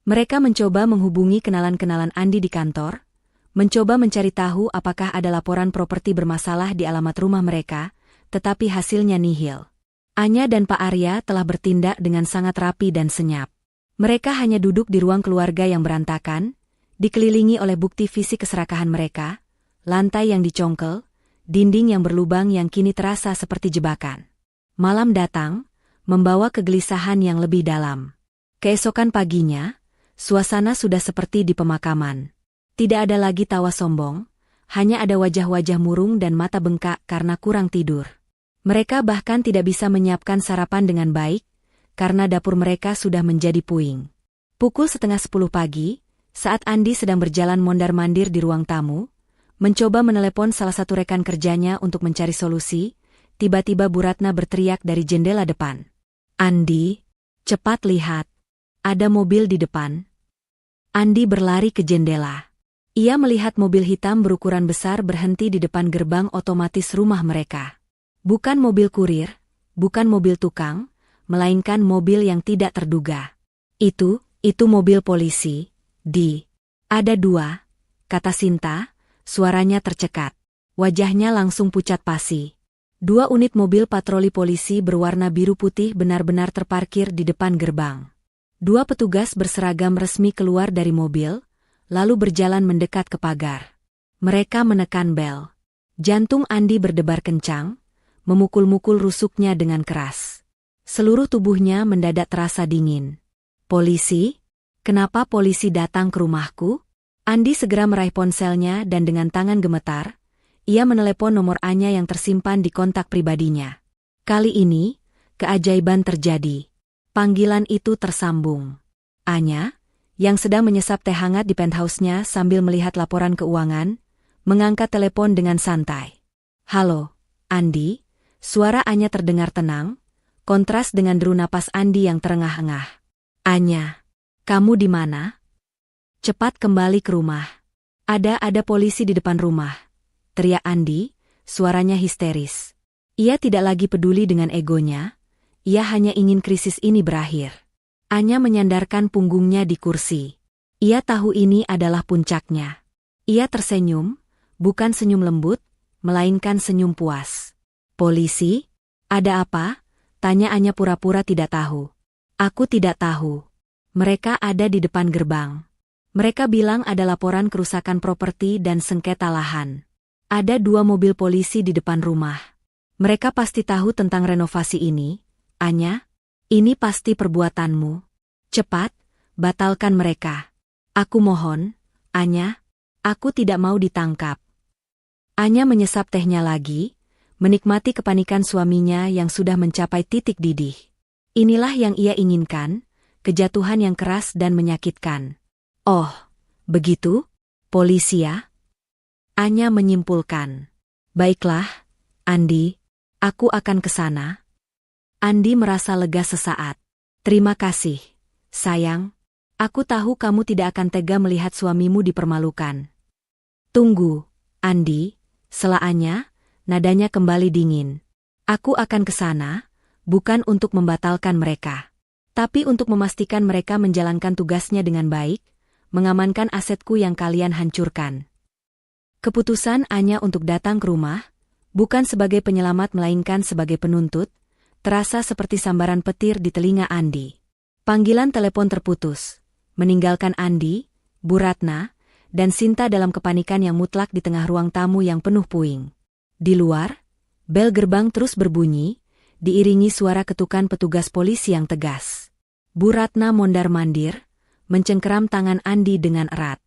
Mereka mencoba menghubungi kenalan-kenalan Andi di kantor, mencoba mencari tahu apakah ada laporan properti bermasalah di alamat rumah mereka, tetapi hasilnya nihil. Anya dan Pak Arya telah bertindak dengan sangat rapi dan senyap. Mereka hanya duduk di ruang keluarga yang berantakan, dikelilingi oleh bukti fisik keserakahan mereka, lantai yang dicongkel, dinding yang berlubang yang kini terasa seperti jebakan. Malam datang, membawa kegelisahan yang lebih dalam. Keesokan paginya, suasana sudah seperti di pemakaman. Tidak ada lagi tawa sombong, hanya ada wajah-wajah murung dan mata bengkak karena kurang tidur. Mereka bahkan tidak bisa menyiapkan sarapan dengan baik, karena dapur mereka sudah menjadi puing. Pukul 9:30 pagi, saat Andi sedang berjalan mondar-mandir di ruang tamu, mencoba menelepon salah satu rekan kerjanya untuk mencari solusi, tiba-tiba Bu Ratna berteriak dari jendela depan. "Andi, cepat lihat. Ada mobil di depan." Andi berlari ke jendela. Ia melihat mobil hitam berukuran besar berhenti di depan gerbang otomatis rumah mereka. Bukan mobil kurir, bukan mobil tukang, melainkan mobil yang tidak terduga. Itu mobil polisi, Ada dua, kata Sinta, suaranya tercekat. Wajahnya langsung pucat pasi. Dua unit mobil patroli polisi berwarna biru putih benar-benar terparkir di depan gerbang. Dua petugas berseragam resmi keluar dari mobil, lalu berjalan mendekat ke pagar. Mereka menekan bel. Jantung Andi berdebar kencang, memukul-mukul rusuknya dengan keras. Seluruh tubuhnya mendadak terasa dingin. "Polisi? Kenapa polisi datang ke rumahku?" Andi segera meraih ponselnya dan dengan tangan gemetar, ia menelepon nomor Anya yang tersimpan di kontak pribadinya. Kali ini, keajaiban terjadi. Panggilan itu tersambung. Anya, yang sedang menyesap teh hangat di penthouse-nya sambil melihat laporan keuangan, mengangkat telepon dengan santai. "Halo, Andi," suara Anya terdengar tenang, kontras dengan deru napas Andi yang terengah-engah. "Anya, kamu di mana? Cepat kembali ke rumah. Ada polisi di depan rumah," teriak Andi, suaranya histeris. Ia tidak lagi peduli dengan egonya, ia hanya ingin krisis ini berakhir. Anya menyandarkan punggungnya di kursi. Ia tahu ini adalah puncaknya. Ia tersenyum, bukan senyum lembut, melainkan senyum puas. "Polisi? Ada apa?" tanya Anya pura-pura tidak tahu. "Aku tidak tahu. Mereka ada di depan gerbang. Mereka bilang ada laporan kerusakan properti dan sengketa lahan. Ada dua mobil polisi di depan rumah. Mereka pasti tahu tentang renovasi ini, Anya. Ini pasti perbuatanmu. Cepat, batalkan mereka. Aku mohon, Anya. Aku tidak mau ditangkap." Anya menyesap tehnya lagi, menikmati kepanikan suaminya yang sudah mencapai titik didih. Inilah yang ia inginkan, kejatuhan yang keras dan menyakitkan. "Oh, begitu? Polisi ya?" Anya menyimpulkan. "Baiklah, Andi, aku akan ke sana." Andi merasa lega sesaat. "Terima kasih, sayang. Aku tahu kamu tidak akan tega melihat suamimu dipermalukan." "Tunggu, Andi," sela Anya, nadanya kembali dingin. "Aku akan ke sana, bukan untuk membatalkan mereka, tapi untuk memastikan mereka menjalankan tugasnya dengan baik, mengamankan asetku yang kalian hancurkan." Keputusan Anya untuk datang ke rumah, bukan sebagai penyelamat melainkan sebagai penuntut, terasa seperti sambaran petir di telinga Andi. Panggilan telepon terputus, meninggalkan Andi, Bu Ratna, dan Sinta dalam kepanikan yang mutlak di tengah ruang tamu yang penuh puing. Di luar, bel gerbang terus berbunyi, diiringi suara ketukan petugas polisi yang tegas. Bu Ratna mondar-mandir, mencengkeram tangan Andi dengan erat.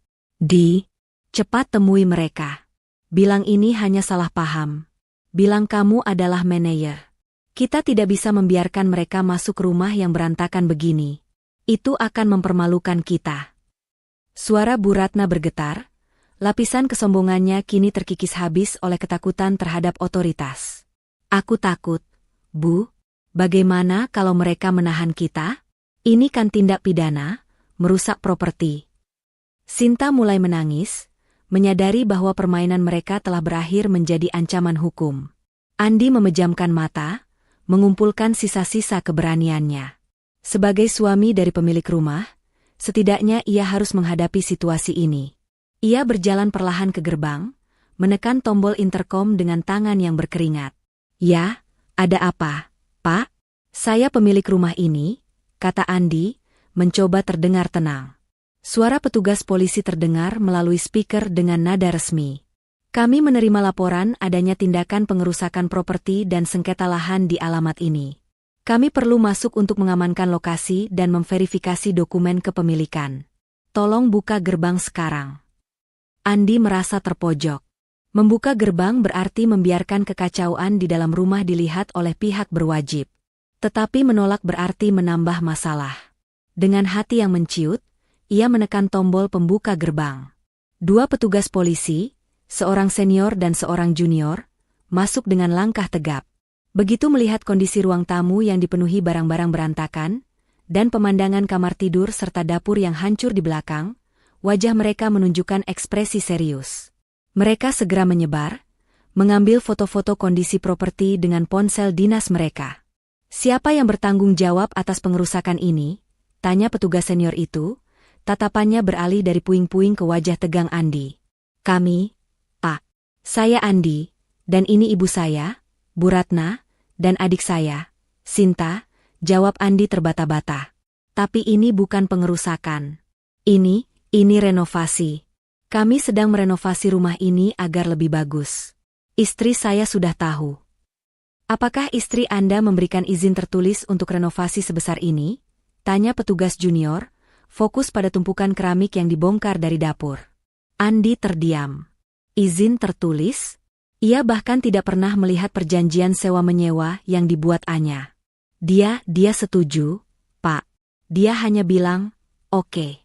Cepat temui mereka. Bilang ini hanya salah paham. Bilang kamu adalah manajer. Kita tidak bisa membiarkan mereka masuk rumah yang berantakan begini. Itu akan mempermalukan kita." Suara Bu Ratna bergetar, lapisan kesombongannya kini terkikis habis oleh ketakutan terhadap otoritas. "Aku takut, Bu. Bagaimana kalau mereka menahan kita? Ini kan tindak pidana, merusak properti." Sinta mulai menangis, menyadari bahwa permainan mereka telah berakhir menjadi ancaman hukum. Andi memejamkan mata, mengumpulkan sisa-sisa keberaniannya. Sebagai suami dari pemilik rumah, setidaknya ia harus menghadapi situasi ini. Ia berjalan perlahan ke gerbang, menekan tombol interkom dengan tangan yang berkeringat. "Ya, ada apa, Pak?" "Saya pemilik rumah ini," kata Andi, mencoba terdengar tenang. Suara petugas polisi terdengar melalui speaker dengan nada resmi. "Kami menerima laporan adanya tindakan pengerusakan properti dan sengketa lahan di alamat ini. Kami perlu masuk untuk mengamankan lokasi dan memverifikasi dokumen kepemilikan. Tolong buka gerbang sekarang." Andi merasa terpojok. Membuka gerbang berarti membiarkan kekacauan di dalam rumah dilihat oleh pihak berwajib. Tetapi menolak berarti menambah masalah. Dengan hati yang menciut, ia menekan tombol pembuka gerbang. Dua petugas polisi, seorang senior dan seorang junior, masuk dengan langkah tegap. Begitu melihat kondisi ruang tamu yang dipenuhi barang-barang berantakan, dan pemandangan kamar tidur serta dapur yang hancur di belakang, wajah mereka menunjukkan ekspresi serius. Mereka segera menyebar, mengambil foto-foto kondisi properti dengan ponsel dinas mereka. "Siapa yang bertanggung jawab atas pengerusakan ini?" tanya petugas senior itu, tatapannya beralih dari puing-puing ke wajah tegang Andi. "Kami, Pak. Saya Andi, dan ini ibu saya, Bu Ratna, dan adik saya, Sinta," jawab Andi terbata-bata. "Tapi ini bukan pengerusakan. Ini renovasi. Kami sedang merenovasi rumah ini agar lebih bagus. Istri saya sudah tahu." "Apakah istri Anda memberikan izin tertulis untuk renovasi sebesar ini?" tanya petugas junior, fokus pada tumpukan keramik yang dibongkar dari dapur. Andi terdiam. Izin tertulis? Ia bahkan tidak pernah melihat perjanjian sewa-menyewa yang dibuat Anya. Dia setuju, Pak. Dia hanya bilang, "Oke."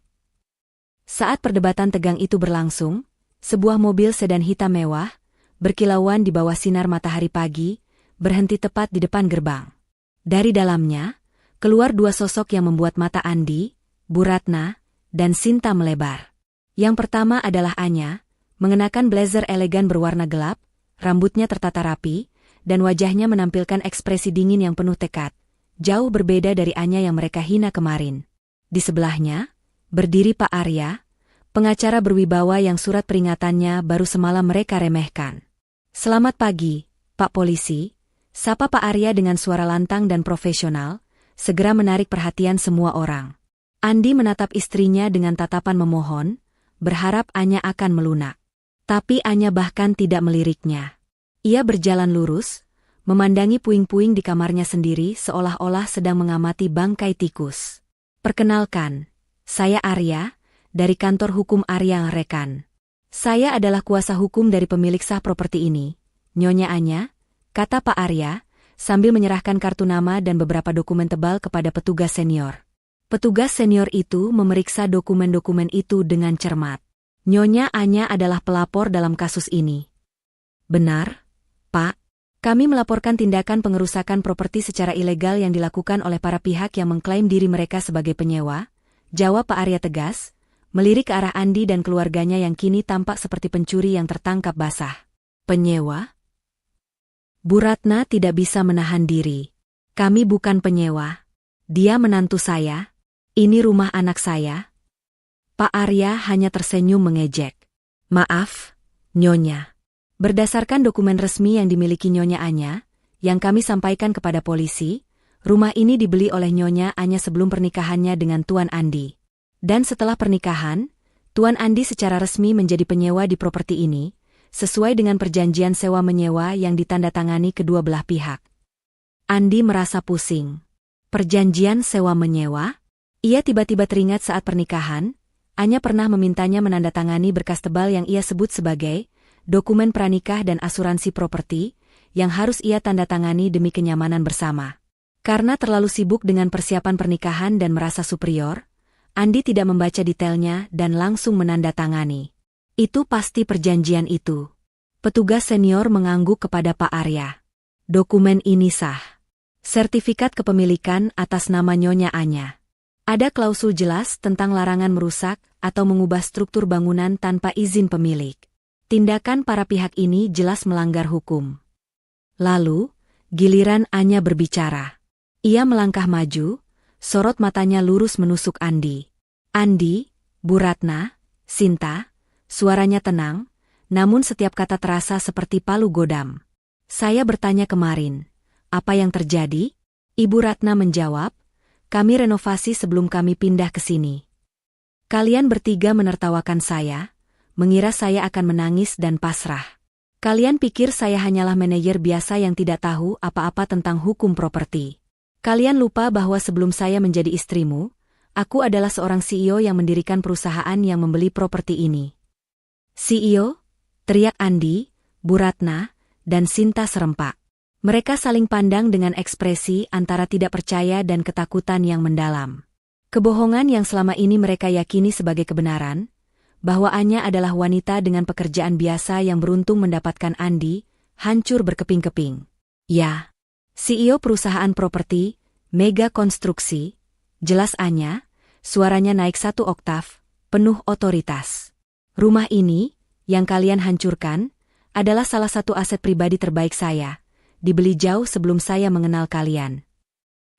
Saat perdebatan tegang itu berlangsung, sebuah mobil sedan hitam mewah, berkilauan di bawah sinar matahari pagi, berhenti tepat di depan gerbang. Dari dalamnya, keluar dua sosok yang membuat mata Andi, Bu Ratna, dan Sinta melebar. Yang pertama adalah Anya, mengenakan blazer elegan berwarna gelap, rambutnya tertata rapi, dan wajahnya menampilkan ekspresi dingin yang penuh tekad, jauh berbeda dari Anya yang mereka hina kemarin. Di sebelahnya, berdiri Pak Arya, pengacara berwibawa yang surat peringatannya baru semalam mereka remehkan. "Selamat pagi, Pak Polisi," sapa Pak Arya dengan suara lantang dan profesional, segera menarik perhatian semua orang. Andi menatap istrinya dengan tatapan memohon, berharap Anya akan melunak. Tapi Anya bahkan tidak meliriknya. Ia berjalan lurus, memandangi puing-puing di kamarnya sendiri seolah-olah sedang mengamati bangkai tikus. "Perkenalkan, saya Arya, dari kantor hukum Arya Rekan. Saya adalah kuasa hukum dari pemilik sah properti ini, Nyonya Anya," kata Pak Arya, sambil menyerahkan kartu nama dan beberapa dokumen tebal kepada petugas senior. Petugas senior itu memeriksa dokumen-dokumen itu dengan cermat. "Nyonya Anya adalah pelapor dalam kasus ini." "Benar, Pak. Kami melaporkan tindakan pengerusakan properti secara ilegal yang dilakukan oleh para pihak yang mengklaim diri mereka sebagai penyewa," jawab Pak Arya tegas, melirik ke arah Andi dan keluarganya yang kini tampak seperti pencuri yang tertangkap basah. "Penyewa?" Bu Ratna tidak bisa menahan diri. "Kami bukan penyewa. Dia menantu saya. Ini rumah anak saya." Pak Arya hanya tersenyum mengejek. "Maaf, Nyonya. Berdasarkan dokumen resmi yang dimiliki Nyonya Anya, yang kami sampaikan kepada polisi, rumah ini dibeli oleh Nyonya Anya sebelum pernikahannya dengan Tuan Andi. Dan setelah pernikahan, Tuan Andi secara resmi menjadi penyewa di properti ini, sesuai dengan perjanjian sewa-menyewa yang ditandatangani kedua belah pihak." Andi merasa pusing. Perjanjian sewa-menyewa? Ia tiba-tiba teringat saat pernikahan, Anya pernah memintanya menandatangani berkas tebal yang ia sebut sebagai dokumen pranikah dan asuransi properti, yang harus ia tandatangani demi kenyamanan bersama. Karena terlalu sibuk dengan persiapan pernikahan dan merasa superior, Andi tidak membaca detailnya dan langsung menandatangani. "Itu pasti perjanjian itu." Petugas senior mengangguk kepada Pak Arya. "Dokumen ini sah. Sertifikat kepemilikan atas nama Nyonya Anya." Ada klausul jelas tentang larangan merusak atau mengubah struktur bangunan tanpa izin pemilik. Tindakan para pihak ini jelas melanggar hukum. Lalu, giliran Anya berbicara. Ia melangkah maju, sorot matanya lurus menusuk Andi. Andi, Bu Ratna, Sinta, suaranya tenang, namun setiap kata terasa seperti palu godam. Saya bertanya kemarin, apa yang terjadi? Ibu Ratna menjawab, kami renovasi sebelum kami pindah ke sini. Kalian bertiga menertawakan saya, mengira saya akan menangis dan pasrah. Kalian pikir saya hanyalah manajer biasa yang tidak tahu apa-apa tentang hukum properti. Kalian lupa bahwa sebelum saya menjadi istrimu, aku adalah seorang CEO yang mendirikan perusahaan yang membeli properti ini. CEO? Teriak Andi, Bu Ratna, dan Sinta serempak. Mereka saling pandang dengan ekspresi antara tidak percaya dan ketakutan yang mendalam. Kebohongan yang selama ini mereka yakini sebagai kebenaran, bahwa Anya adalah wanita dengan pekerjaan biasa yang beruntung mendapatkan Andi, hancur berkeping-keping. Ya, CEO perusahaan properti, Mega Konstruksi, jelas Anya, suaranya naik 1 oktav, penuh otoritas. Rumah ini, yang kalian hancurkan, adalah salah satu aset pribadi terbaik saya. Dibeli jauh sebelum saya mengenal kalian.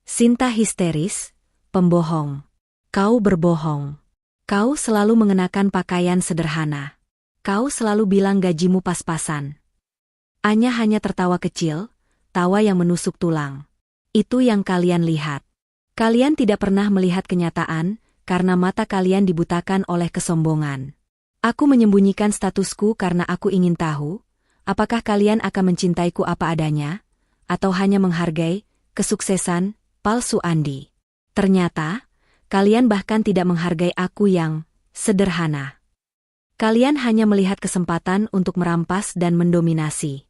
Sinta histeris, pembohong. Kau berbohong. Kau selalu mengenakan pakaian sederhana. Kau selalu bilang gajimu pas-pasan. Anya hanya tertawa kecil, tawa yang menusuk tulang. Itu yang kalian lihat. Kalian tidak pernah melihat kenyataan, karena mata kalian dibutakan oleh kesombongan. Aku menyembunyikan statusku karena aku ingin tahu, apakah kalian akan mencintaiku apa adanya, atau hanya menghargai kesuksesan palsu Andi? Ternyata, kalian bahkan tidak menghargai aku yang sederhana. Kalian hanya melihat kesempatan untuk merampas dan mendominasi.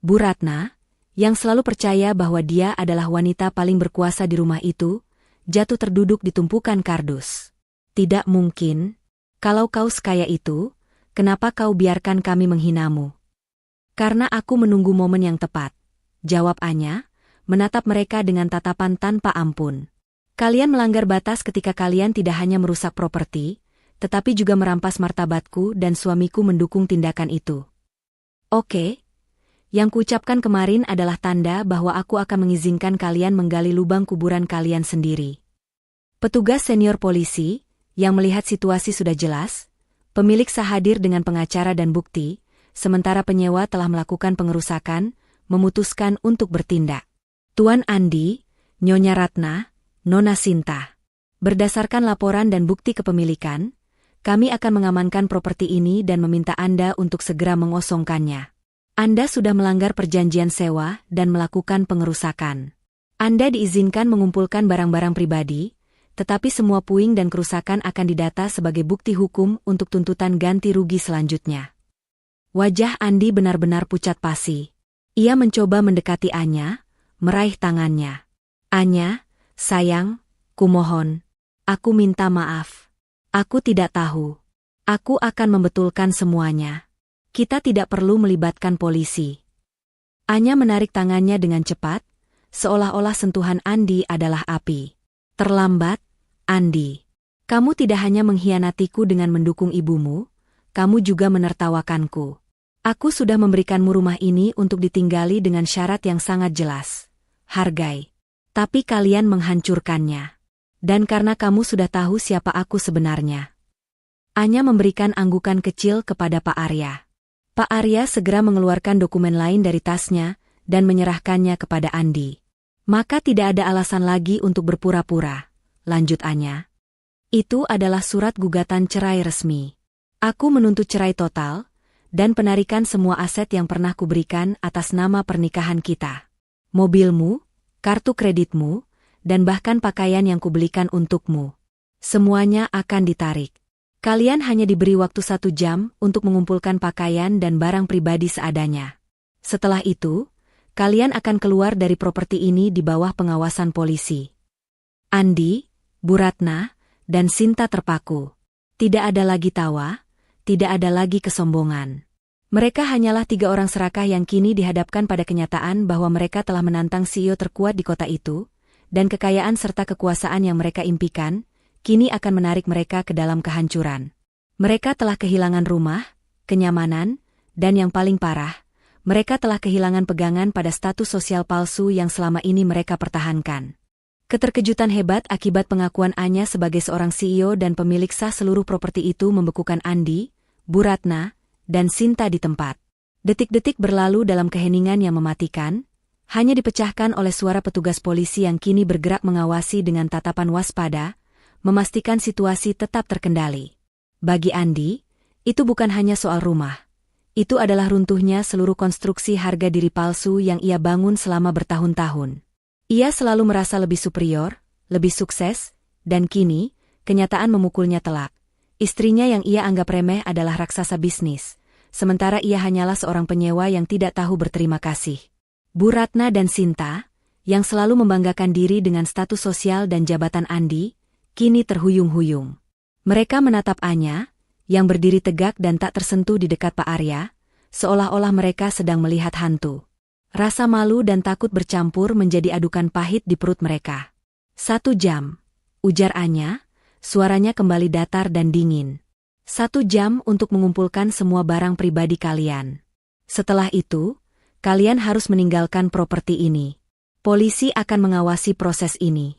Bu Ratna, yang selalu percaya bahwa dia adalah wanita paling berkuasa di rumah itu, jatuh terduduk di tumpukan kardus. Tidak mungkin. Kalau kau sekaya itu, kenapa kau biarkan kami menghinamu? Karena aku menunggu momen yang tepat, jawab Anya, menatap mereka dengan tatapan tanpa ampun. Kalian melanggar batas ketika kalian tidak hanya merusak properti, tetapi juga merampas martabatku dan suamiku mendukung tindakan itu. Oke, yang kuucapkan kemarin adalah tanda bahwa aku akan mengizinkan kalian menggali lubang kuburan kalian sendiri. Petugas senior polisi, yang melihat situasi sudah jelas, pemilik sah hadir dengan pengacara dan bukti, sementara penyewa telah melakukan pengerusakan, memutuskan untuk bertindak. Tuan Andi, Nyonya Ratna, Nona Sinta. Berdasarkan laporan dan bukti kepemilikan, kami akan mengamankan properti ini dan meminta Anda untuk segera mengosongkannya. Anda sudah melanggar perjanjian sewa dan melakukan pengerusakan. Anda diizinkan mengumpulkan barang-barang pribadi, tetapi semua puing dan kerusakan akan didata sebagai bukti hukum untuk tuntutan ganti rugi selanjutnya. Wajah Andi benar-benar pucat pasi. Ia mencoba mendekati Anya, meraih tangannya. Anya, sayang, kumohon. Aku minta maaf. Aku tidak tahu. Aku akan membetulkan semuanya. Kita tidak perlu melibatkan polisi. Anya menarik tangannya dengan cepat, seolah-olah sentuhan Andi adalah api. Terlambat, Andi. Kamu tidak hanya mengkhianatiku dengan mendukung ibumu, kamu juga menertawakanku. Aku sudah memberikanmu rumah ini untuk ditinggali dengan syarat yang sangat jelas. Hargai. Tapi kalian menghancurkannya. Dan karena kamu sudah tahu siapa aku sebenarnya. Anya memberikan anggukan kecil kepada Pak Arya. Pak Arya segera mengeluarkan dokumen lain dari tasnya dan menyerahkannya kepada Andi. Maka tidak ada alasan lagi untuk berpura-pura, lanjut Anya. Itu adalah surat gugatan cerai resmi. Aku menuntut cerai total, dan penarikan semua aset yang pernah kuberikan atas nama pernikahan kita. Mobilmu, kartu kreditmu, dan bahkan pakaian yang kubelikan untukmu. Semuanya akan ditarik. Kalian hanya diberi waktu 1 jam untuk mengumpulkan pakaian dan barang pribadi seadanya. Setelah itu, kalian akan keluar dari properti ini di bawah pengawasan polisi. Andi, Bu Ratna, dan Sinta terpaku. Tidak ada lagi tawa, tidak ada lagi kesombongan. Mereka hanyalah 3 orang serakah yang kini dihadapkan pada kenyataan bahwa mereka telah menantang CEO terkuat di kota itu, dan kekayaan serta kekuasaan yang mereka impikan, kini akan menarik mereka ke dalam kehancuran. Mereka telah kehilangan rumah, kenyamanan, dan yang paling parah, mereka telah kehilangan pegangan pada status sosial palsu yang selama ini mereka pertahankan. Keterkejutan hebat akibat pengakuan Anya sebagai seorang CEO dan pemilik sah seluruh properti itu membekukan Andi, Bu Ratna, dan Sinta di tempat. Detik-detik berlalu dalam keheningan yang mematikan, hanya dipecahkan oleh suara petugas polisi yang kini bergerak mengawasi dengan tatapan waspada, memastikan situasi tetap terkendali. Bagi Andi, itu bukan hanya soal rumah. Itu adalah runtuhnya seluruh konstruksi harga diri palsu yang ia bangun selama bertahun-tahun. Ia selalu merasa lebih superior, lebih sukses, dan kini, kenyataan memukulnya telak. Istrinya yang ia anggap remeh adalah raksasa bisnis, sementara ia hanyalah seorang penyewa yang tidak tahu berterima kasih. Bu Ratna dan Sinta, yang selalu membanggakan diri dengan status sosial dan jabatan Andi, kini terhuyung-huyung. Mereka menatap Anya, yang berdiri tegak dan tak tersentuh di dekat Pak Arya, seolah-olah mereka sedang melihat hantu. Rasa malu dan takut bercampur menjadi adukan pahit di perut mereka. 1 jam, ujar Anya, suaranya kembali datar dan dingin. 1 jam untuk mengumpulkan semua barang pribadi kalian. Setelah itu, kalian harus meninggalkan properti ini. Polisi akan mengawasi proses ini.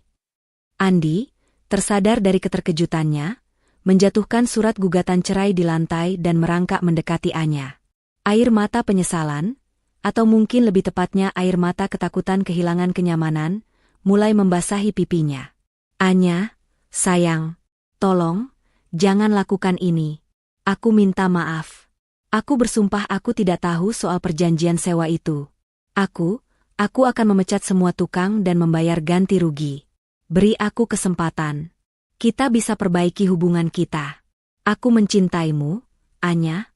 Andi, tersadar dari keterkejutannya, menjatuhkan surat gugatan cerai di lantai dan merangkak mendekati Anya. Air mata penyesalan, atau mungkin lebih tepatnya air mata ketakutan kehilangan kenyamanan, mulai membasahi pipinya. Anya, sayang, tolong, jangan lakukan ini. Aku minta maaf. Aku bersumpah aku tidak tahu soal perjanjian sewa itu. Aku akan memecat semua tukang dan membayar ganti rugi. Beri aku kesempatan. Kita bisa perbaiki hubungan kita. Aku mencintaimu, Anya.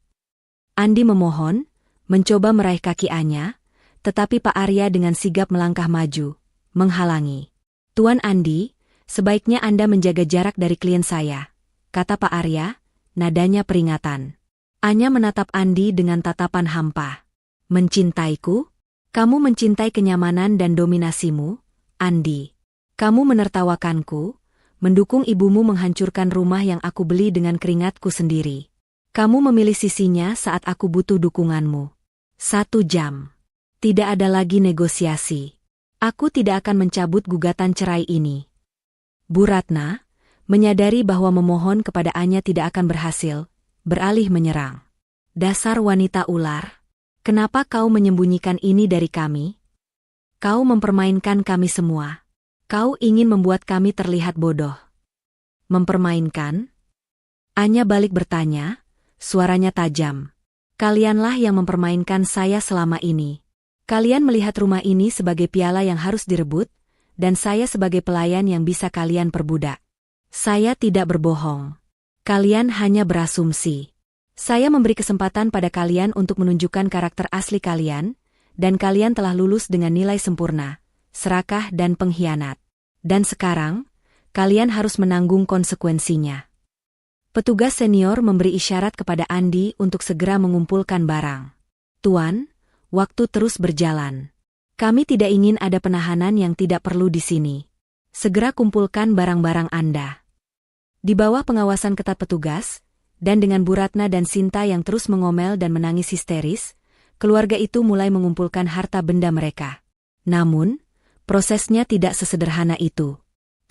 Andi memohon, mencoba meraih kaki Anya, tetapi Pak Arya dengan sigap melangkah maju, menghalangi. Tuan Andi, sebaiknya Anda menjaga jarak dari klien saya, kata Pak Arya, nadanya peringatan. Anya menatap Andi dengan tatapan hampa. Mencintaiku? Kamu mencintai kenyamanan dan dominasimu, Andi. Kamu menertawakanku, mendukung ibumu menghancurkan rumah yang aku beli dengan keringatku sendiri. Kamu memilih sisinya saat aku butuh dukunganmu. 1 jam. Tidak ada lagi negosiasi. Aku tidak akan mencabut gugatan cerai ini. Bu Ratna, menyadari bahwa memohon kepada Anya tidak akan berhasil, beralih menyerang. Dasar wanita ular. Kenapa kau menyembunyikan ini dari kami? Kau mempermainkan kami semua. Kau ingin membuat kami terlihat bodoh. Mempermainkan? Anya balik bertanya, suaranya tajam. Kalianlah yang mempermainkan saya selama ini. Kalian melihat rumah ini sebagai piala yang harus direbut, dan saya sebagai pelayan yang bisa kalian perbudak. Saya tidak berbohong. Kalian hanya berasumsi. Saya memberi kesempatan pada kalian untuk menunjukkan karakter asli kalian, dan kalian telah lulus dengan nilai sempurna, serakah dan pengkhianat. Dan sekarang, kalian harus menanggung konsekuensinya. Petugas senior memberi isyarat kepada Andi untuk segera mengumpulkan barang. Tuan, waktu terus berjalan. Kami tidak ingin ada penahanan yang tidak perlu di sini. Segera kumpulkan barang-barang Anda. Di bawah pengawasan ketat petugas, dan dengan Bu Ratna dan Sinta yang terus mengomel dan menangis histeris, keluarga itu mulai mengumpulkan harta benda mereka. Namun, prosesnya tidak sesederhana itu.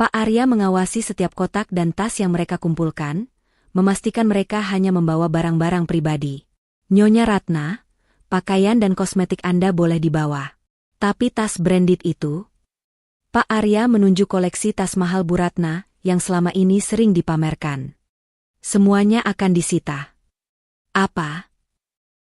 Pak Arya mengawasi setiap kotak dan tas yang mereka kumpulkan, memastikan mereka hanya membawa barang-barang pribadi. Nyonya Ratna, pakaian dan kosmetik Anda boleh dibawa. Tapi tas branded itu? Pak Arya menunjuk koleksi tas mahal Bu Ratna yang selama ini sering dipamerkan. Semuanya akan disita. Apa?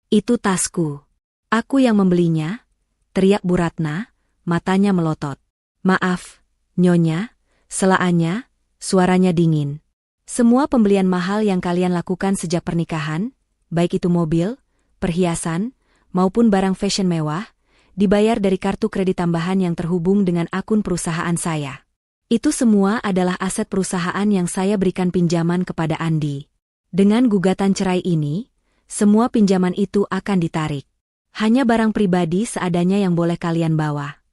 Itu tasku. Aku yang membelinya, teriak Bu Ratna, matanya melotot. Maaf, Nyonya, sela Anya, suaranya dingin. Semua pembelian mahal yang kalian lakukan sejak pernikahan, baik itu mobil, perhiasan, maupun barang fashion mewah, dibayar dari kartu kredit tambahan yang terhubung dengan akun perusahaan saya. Itu semua adalah aset perusahaan yang saya berikan pinjaman kepada Andi. Dengan gugatan cerai ini, semua pinjaman itu akan ditarik. Hanya barang pribadi seadanya yang boleh kalian bawa.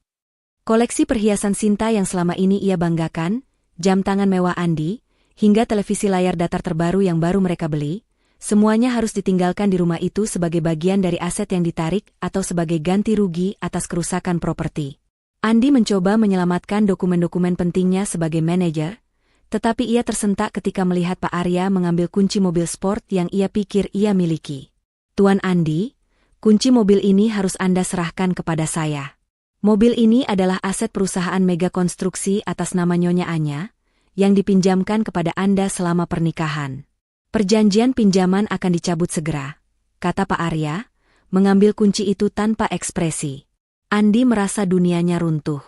Koleksi perhiasan Sinta yang selama ini ia banggakan, jam tangan mewah Andi, hingga televisi layar datar terbaru yang baru mereka beli, semuanya harus ditinggalkan di rumah itu sebagai bagian dari aset yang ditarik atau sebagai ganti rugi atas kerusakan properti. Andi mencoba menyelamatkan dokumen-dokumen pentingnya sebagai manajer, tetapi ia tersentak ketika melihat Pak Arya mengambil kunci mobil sport yang ia pikir ia miliki. Tuan Andi, kunci mobil ini harus Anda serahkan kepada saya. Mobil ini adalah aset perusahaan Mega Konstruksi atas nama Nyonya Anya, yang dipinjamkan kepada Anda selama pernikahan. Perjanjian pinjaman akan dicabut segera, kata Pak Arya, mengambil kunci itu tanpa ekspresi. Andi merasa dunianya runtuh.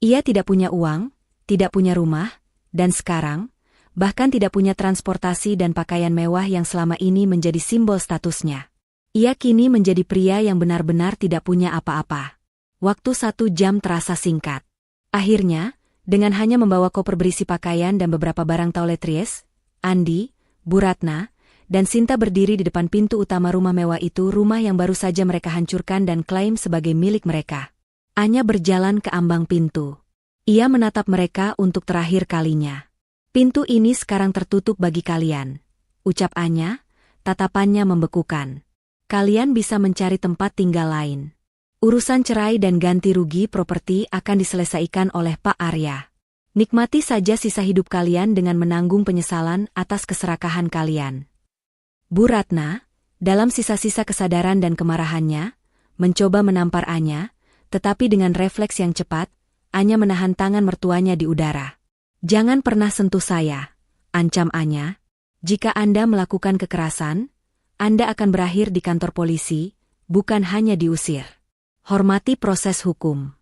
Ia tidak punya uang, tidak punya rumah, dan sekarang, bahkan tidak punya transportasi dan pakaian mewah yang selama ini menjadi simbol statusnya. Ia kini menjadi pria yang benar-benar tidak punya apa-apa. Waktu 1 jam terasa singkat. Akhirnya, dengan hanya membawa koper berisi pakaian dan beberapa barang toiletries, Andi, Bu Ratna, dan Sinta berdiri di depan pintu utama rumah mewah itu, rumah yang baru saja mereka hancurkan dan klaim sebagai milik mereka. Anya berjalan ke ambang pintu. Ia menatap mereka untuk terakhir kalinya. Pintu ini sekarang tertutup bagi kalian, ucap Anya, tatapannya membekukan. Kalian bisa mencari tempat tinggal lain. Urusan cerai dan ganti rugi properti akan diselesaikan oleh Pak Arya. Nikmati saja sisa hidup kalian dengan menanggung penyesalan atas keserakahan kalian. Bu Ratna, dalam sisa-sisa kesadaran dan kemarahannya, mencoba menampar Anya, tetapi dengan refleks yang cepat, Anya menahan tangan mertuanya di udara. Jangan pernah sentuh saya, ancam Anya. Jika Anda melakukan kekerasan, Anda akan berakhir di kantor polisi, bukan hanya diusir. Hormati proses hukum.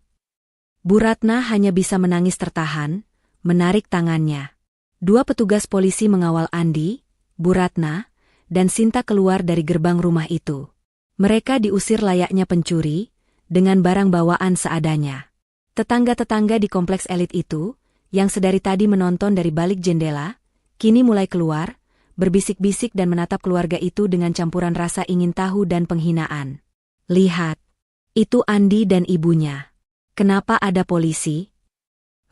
Bu Ratna hanya bisa menangis tertahan, menarik tangannya. 2 petugas polisi mengawal Andi, Bu Ratna, dan Sinta keluar dari gerbang rumah itu. Mereka diusir layaknya pencuri, dengan barang bawaan seadanya. Tetangga-tetangga di kompleks elit itu, yang sedari tadi menonton dari balik jendela, kini mulai keluar, berbisik-bisik dan menatap keluarga itu dengan campuran rasa ingin tahu dan penghinaan. Lihat, itu Andi dan ibunya. Kenapa ada polisi?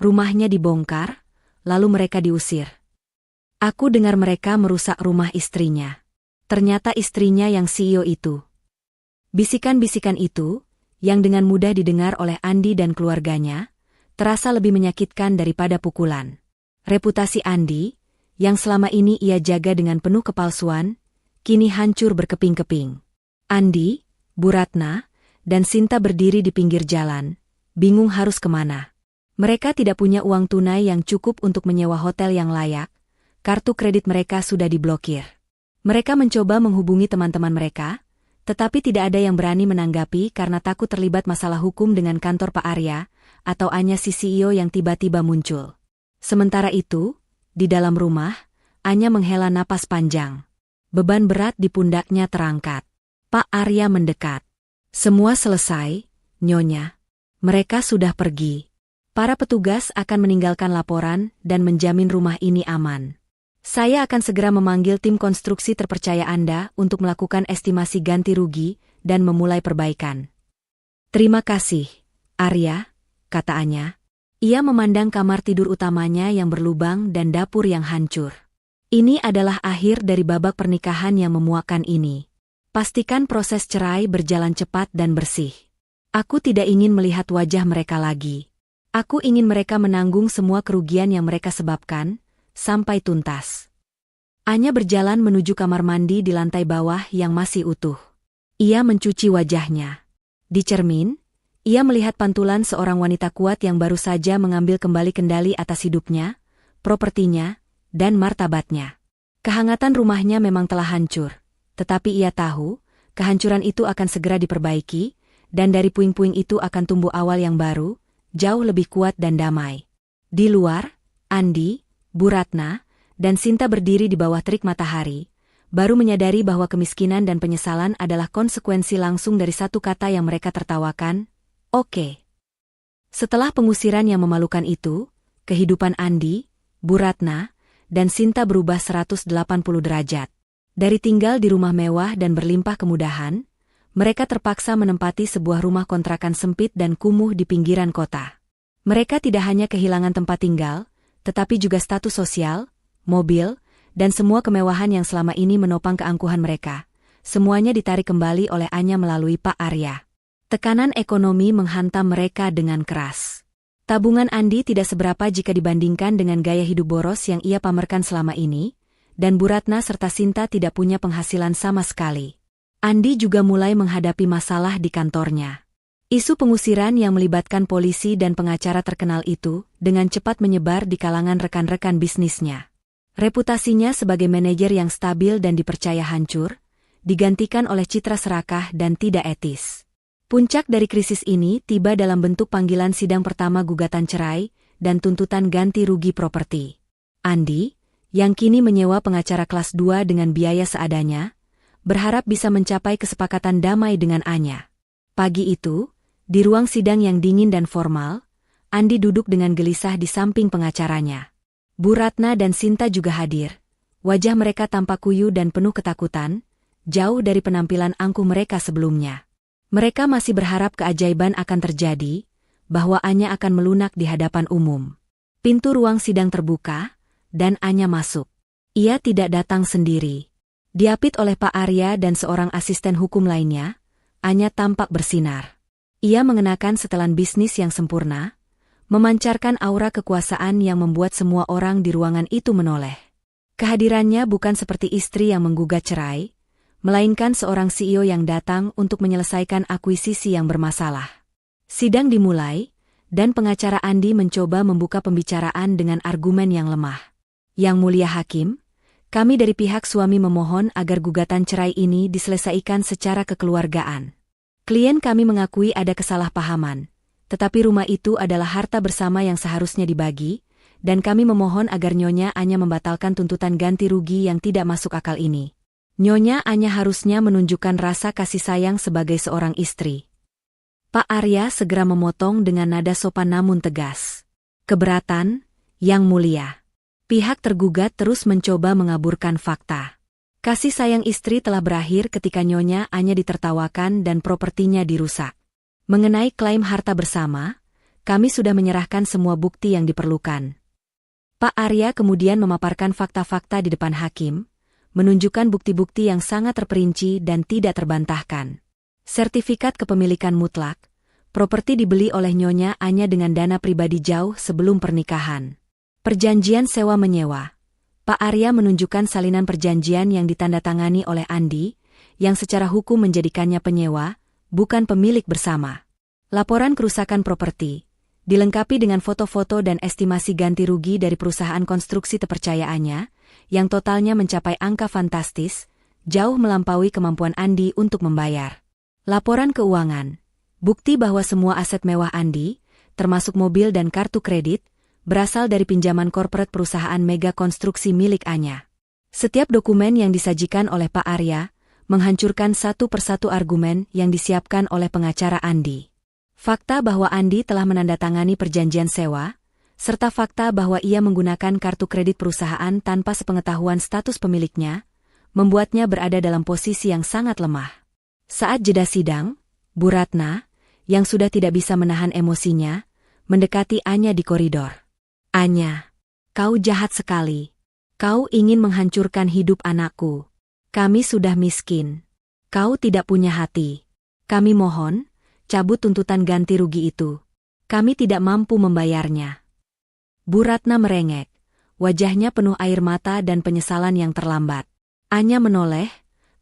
Rumahnya dibongkar, lalu mereka diusir. Aku dengar mereka merusak rumah istrinya. Ternyata istrinya yang CEO itu. Bisikan-bisikan itu, yang dengan mudah didengar oleh Andi dan keluarganya, terasa lebih menyakitkan daripada pukulan. Reputasi Andi, yang selama ini ia jaga dengan penuh kepalsuan, kini hancur berkeping-keping. Andi, Bu Ratna, dan Sinta berdiri di pinggir jalan, bingung harus kemana. Mereka tidak punya uang tunai yang cukup untuk menyewa hotel yang layak, kartu kredit mereka sudah diblokir. Mereka mencoba menghubungi teman-teman mereka, tetapi tidak ada yang berani menanggapi karena takut terlibat masalah hukum dengan kantor Pak Arya, atau Anya si CEO yang tiba-tiba muncul. Sementara itu, di dalam rumah, Anya menghela napas panjang. Beban berat di pundaknya terangkat. Pak Arya mendekat. Semua selesai, Nyonya. Mereka sudah pergi. Para petugas akan meninggalkan laporan dan menjamin rumah ini aman. Saya akan segera memanggil tim konstruksi terpercaya Anda untuk melakukan estimasi ganti rugi dan memulai perbaikan. Terima kasih, Arya, kata Anya. Ia memandang kamar tidur utamanya yang berlubang dan dapur yang hancur. Ini adalah akhir dari babak pernikahan yang memuakkan ini. Pastikan proses cerai berjalan cepat dan bersih. Aku tidak ingin melihat wajah mereka lagi. Aku ingin mereka menanggung semua kerugian yang mereka sebabkan, sampai tuntas. Anya berjalan menuju kamar mandi di lantai bawah yang masih utuh. Ia mencuci wajahnya. Di cermin, ia melihat pantulan seorang wanita kuat yang baru saja mengambil kembali kendali atas hidupnya, propertinya, dan martabatnya. Kehangatan rumahnya memang telah hancur, tetapi ia tahu, kehancuran itu akan segera diperbaiki, dan dari puing-puing itu akan tumbuh awal yang baru, jauh lebih kuat dan damai. Di luar, Andi, Bu Ratna, dan Sinta berdiri di bawah terik matahari, baru menyadari bahwa kemiskinan dan penyesalan adalah konsekuensi langsung dari satu kata yang mereka tertawakan, oke. Setelah pengusiran yang memalukan itu, kehidupan Andi, Bu Ratna, dan Sinta berubah 180 derajat. Dari tinggal di rumah mewah dan berlimpah kemudahan, mereka terpaksa menempati sebuah rumah kontrakan sempit dan kumuh di pinggiran kota. Mereka tidak hanya kehilangan tempat tinggal, tetapi juga status sosial, mobil, dan semua kemewahan yang selama ini menopang keangkuhan mereka. Semuanya ditarik kembali oleh Anya melalui Pak Arya. Tekanan ekonomi menghantam mereka dengan keras. Tabungan Andi tidak seberapa jika dibandingkan dengan gaya hidup boros yang ia pamerkan selama ini, dan Bu Ratna serta Sinta tidak punya penghasilan sama sekali. Andi juga mulai menghadapi masalah di kantornya. Isu pengusiran yang melibatkan polisi dan pengacara terkenal itu dengan cepat menyebar di kalangan rekan-rekan bisnisnya. Reputasinya sebagai manajer yang stabil dan dipercaya hancur, digantikan oleh citra serakah dan tidak etis. Puncak dari krisis ini tiba dalam bentuk panggilan sidang pertama gugatan cerai dan tuntutan ganti rugi properti. Andi, yang kini menyewa pengacara kelas 2 dengan biaya seadanya, berharap bisa mencapai kesepakatan damai dengan Anya. Pagi itu, di ruang sidang yang dingin dan formal, Andi duduk dengan gelisah di samping pengacaranya. Bu Ratna dan Sinta juga hadir. Wajah mereka tampak kuyu dan penuh ketakutan, jauh dari penampilan angkuh mereka sebelumnya. Mereka masih berharap keajaiban akan terjadi, bahwa Anya akan melunak di hadapan umum. Pintu ruang sidang terbuka, dan Anya masuk. Ia tidak datang sendiri. Diapit oleh Pak Arya dan seorang asisten hukum lainnya, Anya tampak bersinar. Ia mengenakan setelan bisnis yang sempurna, memancarkan aura kekuasaan yang membuat semua orang di ruangan itu menoleh. Kehadirannya bukan seperti istri yang menggugat cerai, melainkan seorang CEO yang datang untuk menyelesaikan akuisisi yang bermasalah. Sidang dimulai, dan pengacara Andi mencoba membuka pembicaraan dengan argumen yang lemah. Yang Mulia Hakim, kami dari pihak suami memohon agar gugatan cerai ini diselesaikan secara kekeluargaan. Klien kami mengakui ada kesalahpahaman, tetapi rumah itu adalah harta bersama yang seharusnya dibagi, dan kami memohon agar Nyonya Anya membatalkan tuntutan ganti rugi yang tidak masuk akal ini. Nyonya Anya harusnya menunjukkan rasa kasih sayang sebagai seorang istri. Pak Arya segera memotong dengan nada sopan namun tegas. Keberatan, Yang Mulia. Pihak tergugat terus mencoba mengaburkan fakta. Kasih sayang istri telah berakhir ketika Nyonya Anya ditertawakan dan propertinya dirusak. Mengenai klaim harta bersama, kami sudah menyerahkan semua bukti yang diperlukan. Pak Arya kemudian memaparkan fakta-fakta di depan hakim, menunjukkan bukti-bukti yang sangat terperinci dan tidak terbantahkan. Sertifikat kepemilikan mutlak, properti dibeli oleh Nyonya Anya dengan dana pribadi jauh sebelum pernikahan. Perjanjian sewa-menyewa. Pak Arya menunjukkan salinan perjanjian yang ditandatangani oleh Andi, yang secara hukum menjadikannya penyewa, bukan pemilik bersama. Laporan kerusakan properti, dilengkapi dengan foto-foto dan estimasi ganti rugi dari perusahaan konstruksi terpercayaannya, yang totalnya mencapai angka fantastis, jauh melampaui kemampuan Andi untuk membayar. Laporan keuangan, bukti bahwa semua aset mewah Andi, termasuk mobil dan kartu kredit, berasal dari pinjaman korporat perusahaan mega konstruksi milik Anya. Setiap dokumen yang disajikan oleh Pak Arya, menghancurkan satu persatu argumen yang disiapkan oleh pengacara Andi. Fakta bahwa Andi telah menandatangani perjanjian sewa, serta fakta bahwa ia menggunakan kartu kredit perusahaan tanpa sepengetahuan status pemiliknya, membuatnya berada dalam posisi yang sangat lemah. Saat jeda sidang, Bu Ratna, yang sudah tidak bisa menahan emosinya, mendekati Anya di koridor. Anya, kau jahat sekali. Kau ingin menghancurkan hidup anakku. Kami sudah miskin. Kau tidak punya hati. Kami mohon, cabut tuntutan ganti rugi itu. Kami tidak mampu membayarnya. Bu Ratna merengek, wajahnya penuh air mata dan penyesalan yang terlambat. Anya menoleh,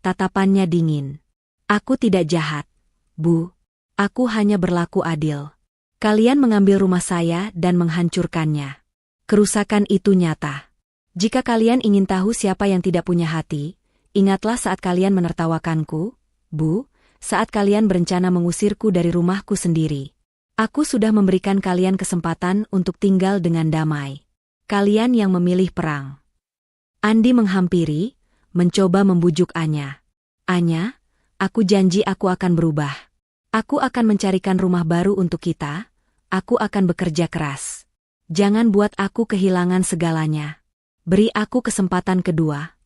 tatapannya dingin. Aku tidak jahat, Bu. Aku hanya berlaku adil. Kalian mengambil rumah saya dan menghancurkannya. Kerusakan itu nyata. Jika kalian ingin tahu siapa yang tidak punya hati, ingatlah saat kalian menertawakanku, Bu, saat kalian berencana mengusirku dari rumahku sendiri. Aku sudah memberikan kalian kesempatan untuk tinggal dengan damai. Kalian yang memilih perang. Andi menghampiri, mencoba membujuk Anya. Anya, aku janji aku akan berubah. Aku akan mencarikan rumah baru untuk kita. Aku akan bekerja keras. Jangan buat aku kehilangan segalanya. Beri aku kesempatan kedua.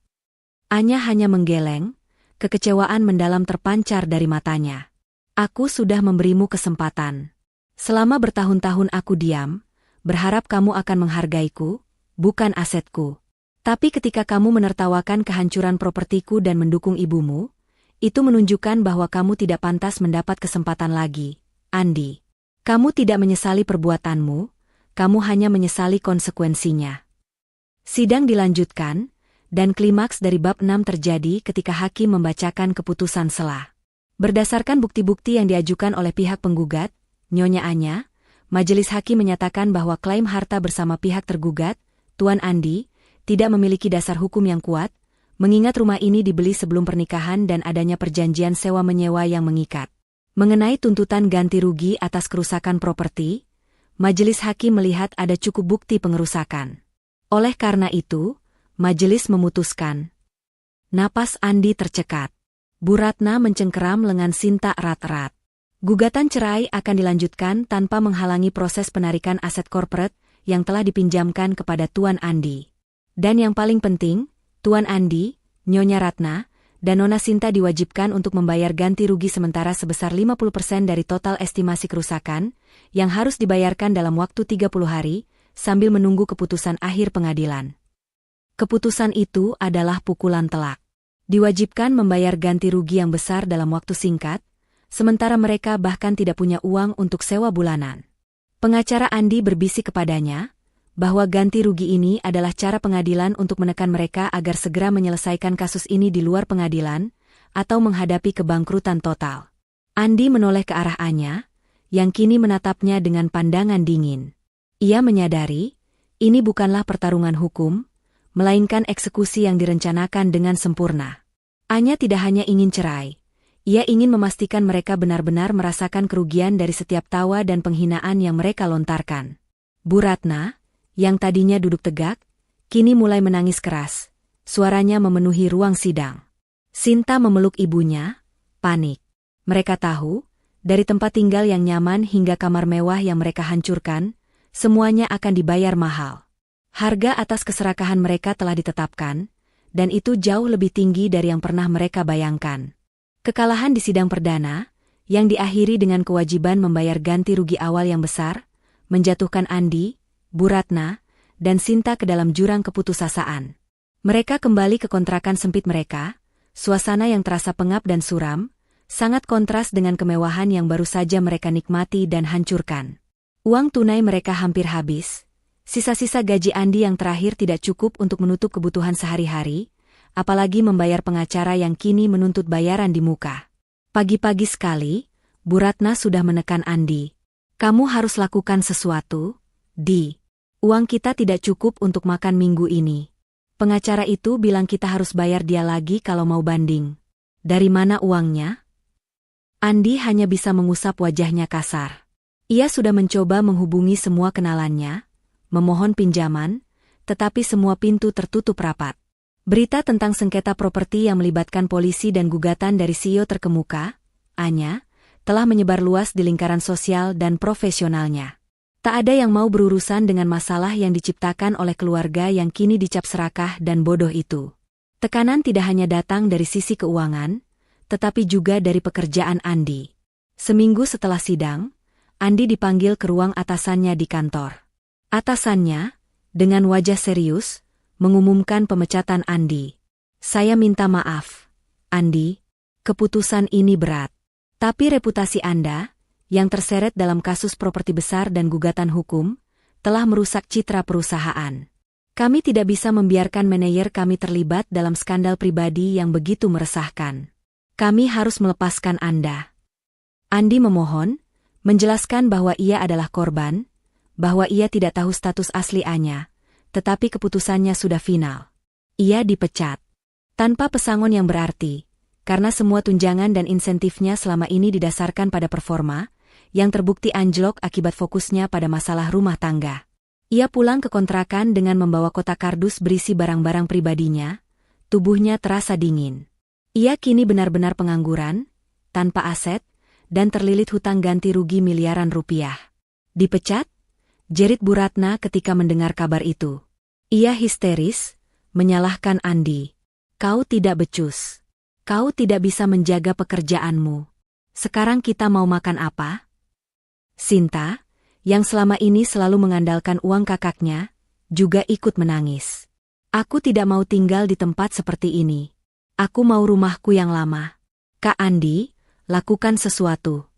Anya hanya menggeleng, kekecewaan mendalam terpancar dari matanya. Aku sudah memberimu kesempatan. Selama bertahun-tahun aku diam, berharap kamu akan menghargaiku, bukan asetku. Tapi ketika kamu menertawakan kehancuran propertiku dan mendukung ibumu, itu menunjukkan bahwa kamu tidak pantas mendapat kesempatan lagi, Andi. Kamu tidak menyesali perbuatanmu, kamu hanya menyesali konsekuensinya. Sidang dilanjutkan, dan klimaks dari bab 6 terjadi ketika hakim membacakan keputusan sela. Berdasarkan bukti-bukti yang diajukan oleh pihak penggugat, Nyonya Anya, majelis hakim menyatakan bahwa klaim harta bersama pihak tergugat, Tuan Andi, tidak memiliki dasar hukum yang kuat, mengingat rumah ini dibeli sebelum pernikahan dan adanya perjanjian sewa-menyewa yang mengikat. Mengenai tuntutan ganti rugi atas kerusakan properti, majelis hakim melihat ada cukup bukti pengerusakan. Oleh karena itu, majelis memutuskan. Napas Andi tercekat. Bu Ratna mencengkeram lengan Sinta erat-erat. Gugatan cerai akan dilanjutkan tanpa menghalangi proses penarikan aset korporat yang telah dipinjamkan kepada Tuan Andi. Dan yang paling penting, Tuan Andi, Nyonya Ratna, dan Nona Sinta diwajibkan untuk membayar ganti rugi sementara sebesar 50% dari total estimasi kerusakan, yang harus dibayarkan dalam waktu 30 hari, sambil menunggu keputusan akhir pengadilan. Keputusan itu adalah pukulan telak. Diwajibkan membayar ganti rugi yang besar dalam waktu singkat, sementara mereka bahkan tidak punya uang untuk sewa bulanan. Pengacara Andi berbisik kepadanya, bahwa ganti rugi ini adalah cara pengadilan untuk menekan mereka agar segera menyelesaikan kasus ini di luar pengadilan, atau menghadapi kebangkrutan total. Andi menoleh ke arah Anya, yang kini menatapnya dengan pandangan dingin. Ia menyadari, ini bukanlah pertarungan hukum, melainkan eksekusi yang direncanakan dengan sempurna. Anya tidak hanya ingin cerai, ia ingin memastikan mereka benar-benar merasakan kerugian dari setiap tawa dan penghinaan yang mereka lontarkan. Bu Ratna, yang tadinya duduk tegak, kini mulai menangis keras. Suaranya memenuhi ruang sidang. Sinta memeluk ibunya, panik. Mereka tahu, dari tempat tinggal yang nyaman hingga kamar mewah yang mereka hancurkan, semuanya akan dibayar mahal. Harga atas keserakahan mereka telah ditetapkan, dan itu jauh lebih tinggi dari yang pernah mereka bayangkan. Kekalahan di sidang perdana, yang diakhiri dengan kewajiban membayar ganti rugi awal yang besar, menjatuhkan Andi, Bu Ratna, dan Sinta ke dalam jurang keputusasaan. Mereka kembali ke kontrakan sempit mereka, suasana yang terasa pengap dan suram, sangat kontras dengan kemewahan yang baru saja mereka nikmati dan hancurkan. Uang tunai mereka hampir habis. Sisa-sisa gaji Andi yang terakhir tidak cukup untuk menutup kebutuhan sehari-hari, apalagi membayar pengacara yang kini menuntut bayaran di muka. Pagi-pagi sekali, Bu Ratna sudah menekan Andi. Kamu harus lakukan sesuatu, Di. Uang kita tidak cukup untuk makan minggu ini. Pengacara itu bilang kita harus bayar dia lagi kalau mau banding. Dari mana uangnya? Andi hanya bisa mengusap wajahnya kasar. Ia sudah mencoba menghubungi semua kenalannya, memohon pinjaman, tetapi semua pintu tertutup rapat. Berita tentang sengketa properti yang melibatkan polisi dan gugatan dari CEO terkemuka, Anya, telah menyebar luas di lingkaran sosial dan profesionalnya. Tak ada yang mau berurusan dengan masalah yang diciptakan oleh keluarga yang kini dicap serakah dan bodoh itu. Tekanan tidak hanya datang dari sisi keuangan, tetapi juga dari pekerjaan Andi. Seminggu setelah sidang, Andi dipanggil ke ruang atasannya di kantor. Atasannya, dengan wajah serius, mengumumkan pemecatan Andi. Saya minta maaf, Andi, keputusan ini berat. Tapi reputasi Anda, yang terseret dalam kasus properti besar dan gugatan hukum, telah merusak citra perusahaan. Kami tidak bisa membiarkan manajer kami terlibat dalam skandal pribadi yang begitu meresahkan. Kami harus melepaskan Anda. Andi memohon, menjelaskan bahwa ia adalah korban, bahwa ia tidak tahu status asli Anya, tetapi keputusannya sudah final. Ia dipecat. Tanpa pesangon yang berarti, karena semua tunjangan dan insentifnya selama ini didasarkan pada performa, yang terbukti anjlok akibat fokusnya pada masalah rumah tangga. Ia pulang ke kontrakan dengan membawa kotak kardus berisi barang-barang pribadinya, tubuhnya terasa dingin. Ia kini benar-benar pengangguran, tanpa aset, dan terlilit hutang ganti rugi miliaran rupiah. Dipecat? Jerit Bu Ratna ketika mendengar kabar itu. Ia histeris, menyalahkan Andi. Kau tidak becus. Kau tidak bisa menjaga pekerjaanmu. Sekarang kita mau makan apa? Sinta, yang selama ini selalu mengandalkan uang kakaknya, juga ikut menangis. Aku tidak mau tinggal di tempat seperti ini. Aku mau rumahku yang lama. Kak Andi, lakukan sesuatu.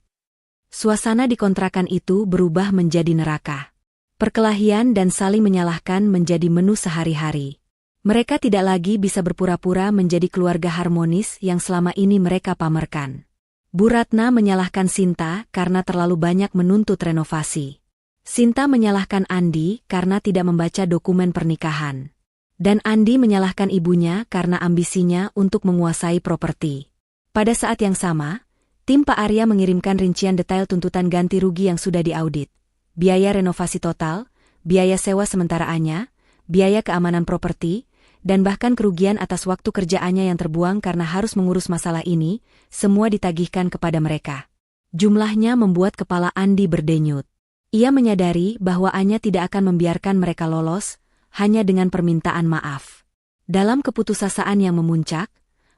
Suasana di kontrakan itu berubah menjadi neraka. Perkelahian dan saling menyalahkan menjadi menu sehari-hari. Mereka tidak lagi bisa berpura-pura menjadi keluarga harmonis yang selama ini mereka pamerkan. Bu Ratna menyalahkan Sinta karena terlalu banyak menuntut renovasi. Sinta menyalahkan Andi karena tidak membaca dokumen pernikahan. Dan Andi menyalahkan ibunya karena ambisinya untuk menguasai properti. Pada saat yang sama, tim Pak Arya mengirimkan rincian detail tuntutan ganti rugi yang sudah diaudit. Biaya renovasi total, biaya sewa sementaraannya, biaya keamanan properti, dan bahkan kerugian atas waktu kerjaannya yang terbuang karena harus mengurus masalah ini, semua ditagihkan kepada mereka. Jumlahnya membuat kepala Andi berdenyut. Ia menyadari bahwa Anya tidak akan membiarkan mereka lolos, hanya dengan permintaan maaf. Dalam keputusasaan yang memuncak,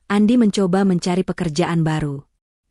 Andi mencoba mencari pekerjaan baru.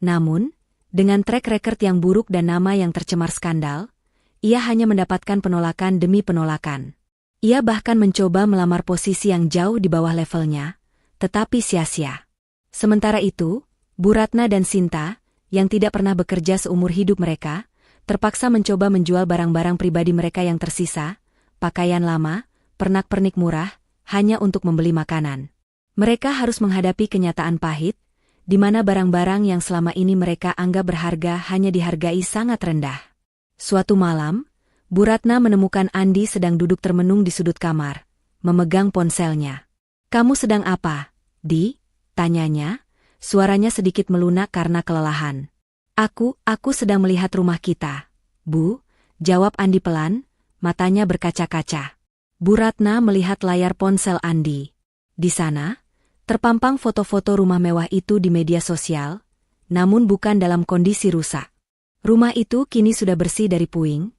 Namun, dengan track record yang buruk dan nama yang tercemar skandal, ia hanya mendapatkan penolakan demi penolakan. Ia bahkan mencoba melamar posisi yang jauh di bawah levelnya, tetapi sia-sia. Sementara itu, Bu Ratna dan Sinta, yang tidak pernah bekerja seumur hidup mereka, terpaksa mencoba menjual barang-barang pribadi mereka yang tersisa, pakaian lama, pernak-pernik murah, hanya untuk membeli makanan. Mereka harus menghadapi kenyataan pahit, di mana barang-barang yang selama ini mereka anggap berharga hanya dihargai sangat rendah. Suatu malam, Bu Ratna menemukan Andi sedang duduk termenung di sudut kamar, memegang ponselnya. "Kamu sedang apa, Di?" tanyanya, suaranya sedikit melunak karena kelelahan. Aku sedang melihat rumah kita, Bu," jawab Andi pelan, matanya berkaca-kaca. Bu Ratna melihat layar ponsel Andi. Di sana, terpampang foto-foto rumah mewah itu di media sosial, namun bukan dalam kondisi rusak. Rumah itu kini sudah bersih dari puing.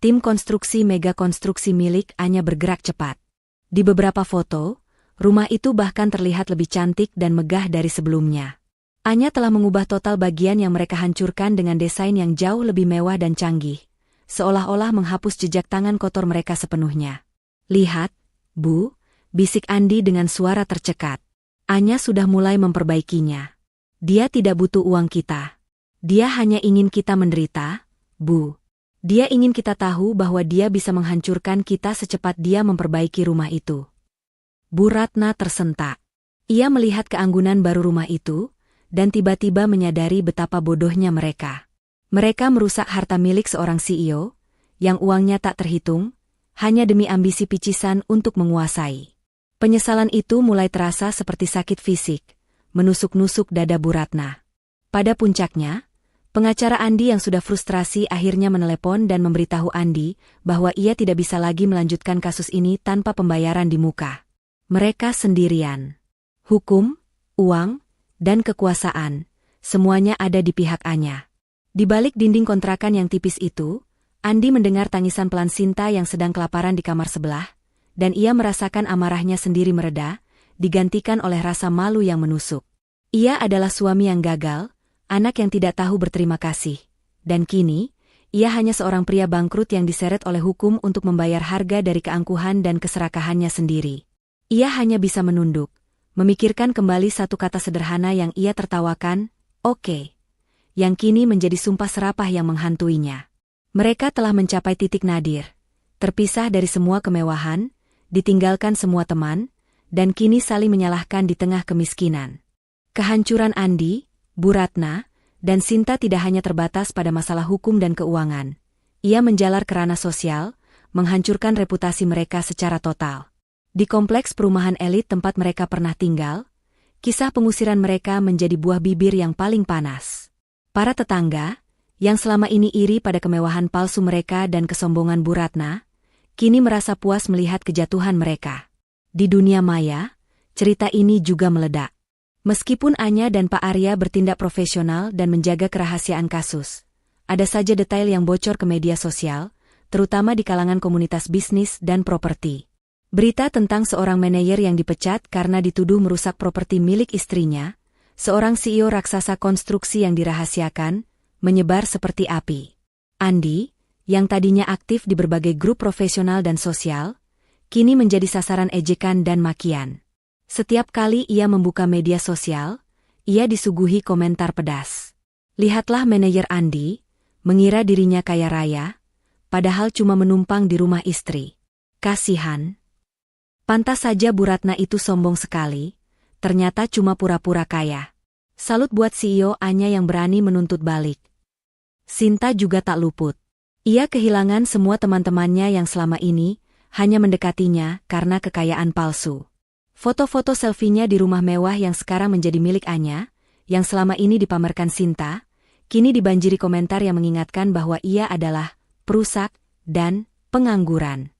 Tim konstruksi mega konstruksi milik Anya bergerak cepat. Di beberapa foto, rumah itu bahkan terlihat lebih cantik dan megah dari sebelumnya. Anya telah mengubah total bagian yang mereka hancurkan dengan desain yang jauh lebih mewah dan canggih, seolah-olah menghapus jejak tangan kotor mereka sepenuhnya. "Lihat, Bu," bisik Andi dengan suara tercekat. "Anya sudah mulai memperbaikinya. Dia tidak butuh uang kita. Dia hanya ingin kita menderita, Bu. Dia ingin kita tahu bahwa dia bisa menghancurkan kita secepat dia memperbaiki rumah itu." Bu Ratna tersentak. Ia melihat keanggunan baru rumah itu, dan tiba-tiba menyadari betapa bodohnya mereka. Mereka merusak harta milik seorang CEO, yang uangnya tak terhitung, hanya demi ambisi picisan untuk menguasai. Penyesalan itu mulai terasa seperti sakit fisik, menusuk-nusuk dada Bu Ratna. Pada puncaknya, pengacara Andi yang sudah frustrasi akhirnya menelepon dan memberitahu Andi bahwa ia tidak bisa lagi melanjutkan kasus ini tanpa pembayaran di muka. Mereka sendirian. Hukum, uang, dan kekuasaan, semuanya ada di pihak Anya. Di balik dinding kontrakan yang tipis itu, Andi mendengar tangisan pelan Sinta yang sedang kelaparan di kamar sebelah, dan ia merasakan amarahnya sendiri mereda, digantikan oleh rasa malu yang menusuk. Ia adalah suami yang gagal, anak yang tidak tahu berterima kasih, dan kini, ia hanya seorang pria bangkrut yang diseret oleh hukum untuk membayar harga dari keangkuhan dan keserakahannya sendiri. Ia hanya bisa menunduk, memikirkan kembali satu kata sederhana yang ia tertawakan, "Oke," yang kini menjadi sumpah serapah yang menghantuinya. Mereka telah mencapai titik nadir, terpisah dari semua kemewahan, ditinggalkan semua teman, dan kini saling menyalahkan di tengah kemiskinan. Kehancuran Andi, Bu Ratna, dan Sinta tidak hanya terbatas pada masalah hukum dan keuangan. Ia menjalar ke ranah sosial, menghancurkan reputasi mereka secara total. Di kompleks perumahan elit tempat mereka pernah tinggal, kisah pengusiran mereka menjadi buah bibir yang paling panas. Para tetangga, yang selama ini iri pada kemewahan palsu mereka dan kesombongan Bu Ratna, kini merasa puas melihat kejatuhan mereka. Di dunia maya, cerita ini juga meledak. Meskipun Anya dan Pak Arya bertindak profesional dan menjaga kerahasiaan kasus, ada saja detail yang bocor ke media sosial, terutama di kalangan komunitas bisnis dan properti. Berita tentang seorang manajer yang dipecat karena dituduh merusak properti milik istrinya, seorang CEO raksasa konstruksi yang dirahasiakan, menyebar seperti api. Andi, yang tadinya aktif di berbagai grup profesional dan sosial, kini menjadi sasaran ejekan dan makian. Setiap kali ia membuka media sosial, ia disuguhi komentar pedas. Lihatlah manajer Andi, mengira dirinya kaya raya, padahal cuma menumpang di rumah istri. Kasihan. Pantas saja Bu Ratna itu sombong sekali, ternyata cuma pura-pura kaya. Salut buat CEO Anya yang berani menuntut balik. Sinta juga tak luput. Ia kehilangan semua teman-temannya yang selama ini hanya mendekatinya karena kekayaan palsu. Foto-foto selfie-nya di rumah mewah yang sekarang menjadi milik Anya, yang selama ini dipamerkan Sinta, kini dibanjiri komentar yang mengingatkan bahwa ia adalah perusak dan pengangguran.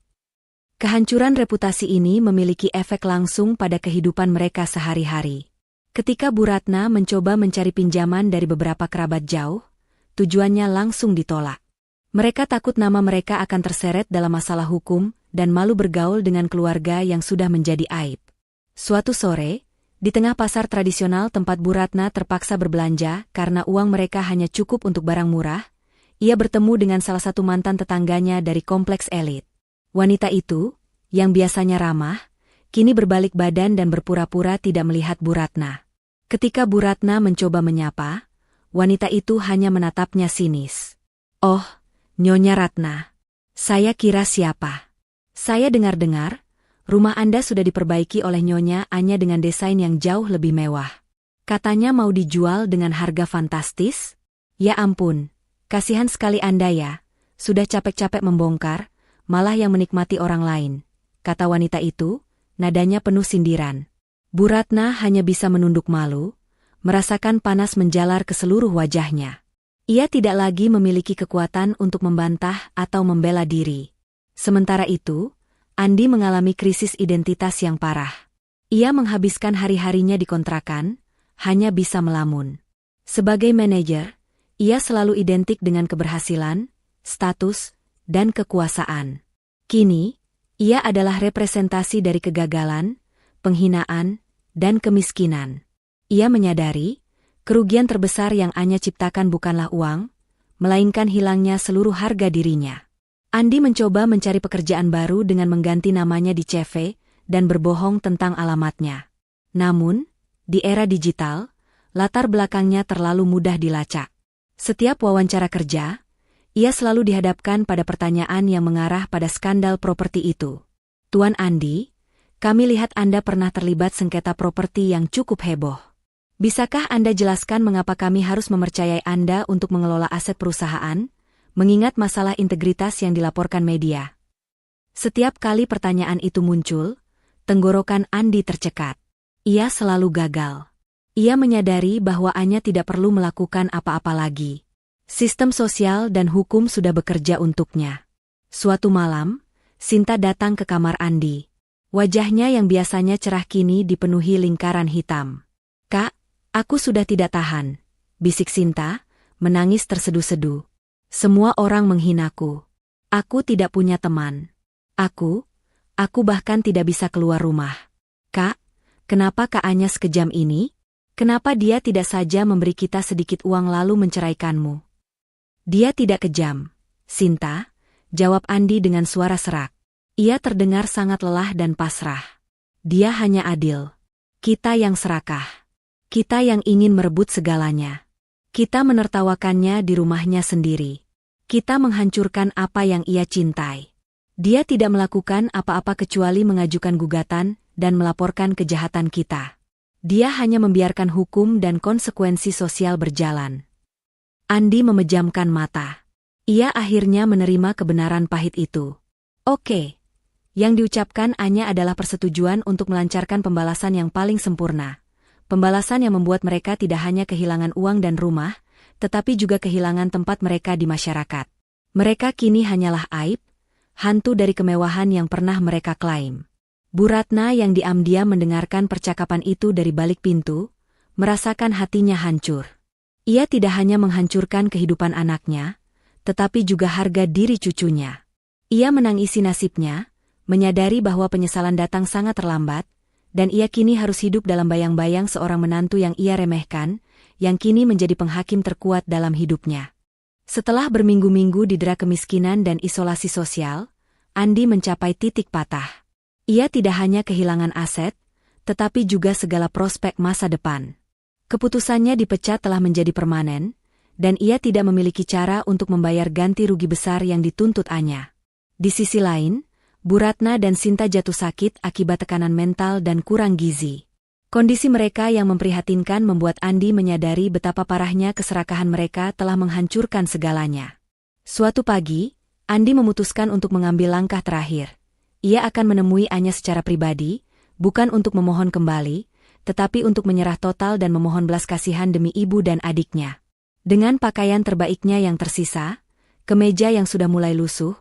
Kehancuran reputasi ini memiliki efek langsung pada kehidupan mereka sehari-hari. Ketika Bu Ratna mencoba mencari pinjaman dari beberapa kerabat jauh, tujuannya langsung ditolak. Mereka takut nama mereka akan terseret dalam masalah hukum dan malu bergaul dengan keluarga yang sudah menjadi aib. Suatu sore, di tengah pasar tradisional tempat Bu Ratna terpaksa berbelanja karena uang mereka hanya cukup untuk barang murah, ia bertemu dengan salah satu mantan tetangganya dari kompleks elit. Wanita itu, yang biasanya ramah, kini berbalik badan dan berpura-pura tidak melihat Bu Ratna. Ketika Bu Ratna mencoba menyapa, wanita itu hanya menatapnya sinis. "Oh, Nyonya Ratna. Saya kira siapa? Saya dengar-dengar, rumah Anda sudah diperbaiki oleh Nyonya Anya dengan desain yang jauh lebih mewah. Katanya mau dijual dengan harga fantastis? Ya ampun, kasihan sekali Anda ya, sudah capek-capek membongkar, malah yang menikmati orang lain," kata wanita itu, nadanya penuh sindiran. Bu Ratna hanya bisa menunduk malu, merasakan panas menjalar ke seluruh wajahnya. Ia tidak lagi memiliki kekuatan untuk membantah atau membela diri. Sementara itu, Andi mengalami krisis identitas yang parah. Ia menghabiskan hari-harinya di kontrakan, hanya bisa melamun. Sebagai manajer, ia selalu identik dengan keberhasilan, status, dan kekuasaan. Kini, ia adalah representasi dari kegagalan, penghinaan, dan kemiskinan. Ia menyadari, kerugian terbesar yang Anya ciptakan bukanlah uang, melainkan hilangnya seluruh harga dirinya. Andi mencoba mencari pekerjaan baru dengan mengganti namanya di CV dan berbohong tentang alamatnya. Namun, di era digital, latar belakangnya terlalu mudah dilacak. Setiap wawancara kerja, ia selalu dihadapkan pada pertanyaan yang mengarah pada skandal properti itu. "Tuan Andi, kami lihat Anda pernah terlibat sengketa properti yang cukup heboh. Bisakah Anda jelaskan mengapa kami harus mempercayai Anda untuk mengelola aset perusahaan, mengingat masalah integritas yang dilaporkan media?" Setiap kali pertanyaan itu muncul, tenggorokan Andi tercekat. Ia selalu gagal. Ia menyadari bahwa Anya tidak perlu melakukan apa-apa lagi. Sistem sosial dan hukum sudah bekerja untuknya. Suatu malam, Sinta datang ke kamar Andi. Wajahnya yang biasanya cerah kini dipenuhi lingkaran hitam. "Kak, aku sudah tidak tahan," bisik Sinta, menangis terseduh-seduh. "Semua orang menghinaku. Aku tidak punya teman. Aku bahkan tidak bisa keluar rumah. Kak, kenapa Kak Anya sekejam ini? Kenapa dia tidak saja memberi kita sedikit uang lalu menceraikanmu?" "Dia tidak kejam, Sinta," jawab Andi dengan suara serak. Ia terdengar sangat lelah dan pasrah. "Dia hanya adil. Kita yang serakah. Kita yang ingin merebut segalanya. Kita menertawakannya di rumahnya sendiri. Kita menghancurkan apa yang ia cintai. Dia tidak melakukan apa-apa kecuali mengajukan gugatan dan melaporkan kejahatan kita. Dia hanya membiarkan hukum dan konsekuensi sosial berjalan." Andi memejamkan mata. Ia akhirnya menerima kebenaran pahit itu. Oke. Yang diucapkan Anya adalah persetujuan untuk melancarkan pembalasan yang paling sempurna. Pembalasan yang membuat mereka tidak hanya kehilangan uang dan rumah, tetapi juga kehilangan tempat mereka di masyarakat. Mereka kini hanyalah aib, hantu dari kemewahan yang pernah mereka klaim. Bu Ratna yang diam-diam mendengarkan percakapan itu dari balik pintu, merasakan hatinya hancur. Ia tidak hanya menghancurkan kehidupan anaknya, tetapi juga harga diri cucunya. Ia menangisi nasibnya, menyadari bahwa penyesalan datang sangat terlambat, dan ia kini harus hidup dalam bayang-bayang seorang menantu yang ia remehkan, yang kini menjadi penghakim terkuat dalam hidupnya. Setelah berminggu-minggu didera kemiskinan dan isolasi sosial, Andi mencapai titik patah. Ia tidak hanya kehilangan aset, tetapi juga segala prospek masa depan. Keputusannya dipecat telah menjadi permanen, dan ia tidak memiliki cara untuk membayar ganti rugi besar yang dituntut Anya. Di sisi lain, Bu Ratna dan Sinta jatuh sakit akibat tekanan mental dan kurang gizi. Kondisi mereka yang memprihatinkan membuat Andi menyadari betapa parahnya keserakahan mereka telah menghancurkan segalanya. Suatu pagi, Andi memutuskan untuk mengambil langkah terakhir. Ia akan menemui Anya secara pribadi, bukan untuk memohon kembali, tetapi untuk menyerah total dan memohon belas kasihan demi ibu dan adiknya. Dengan pakaian terbaiknya yang tersisa, kemeja yang sudah mulai lusuh,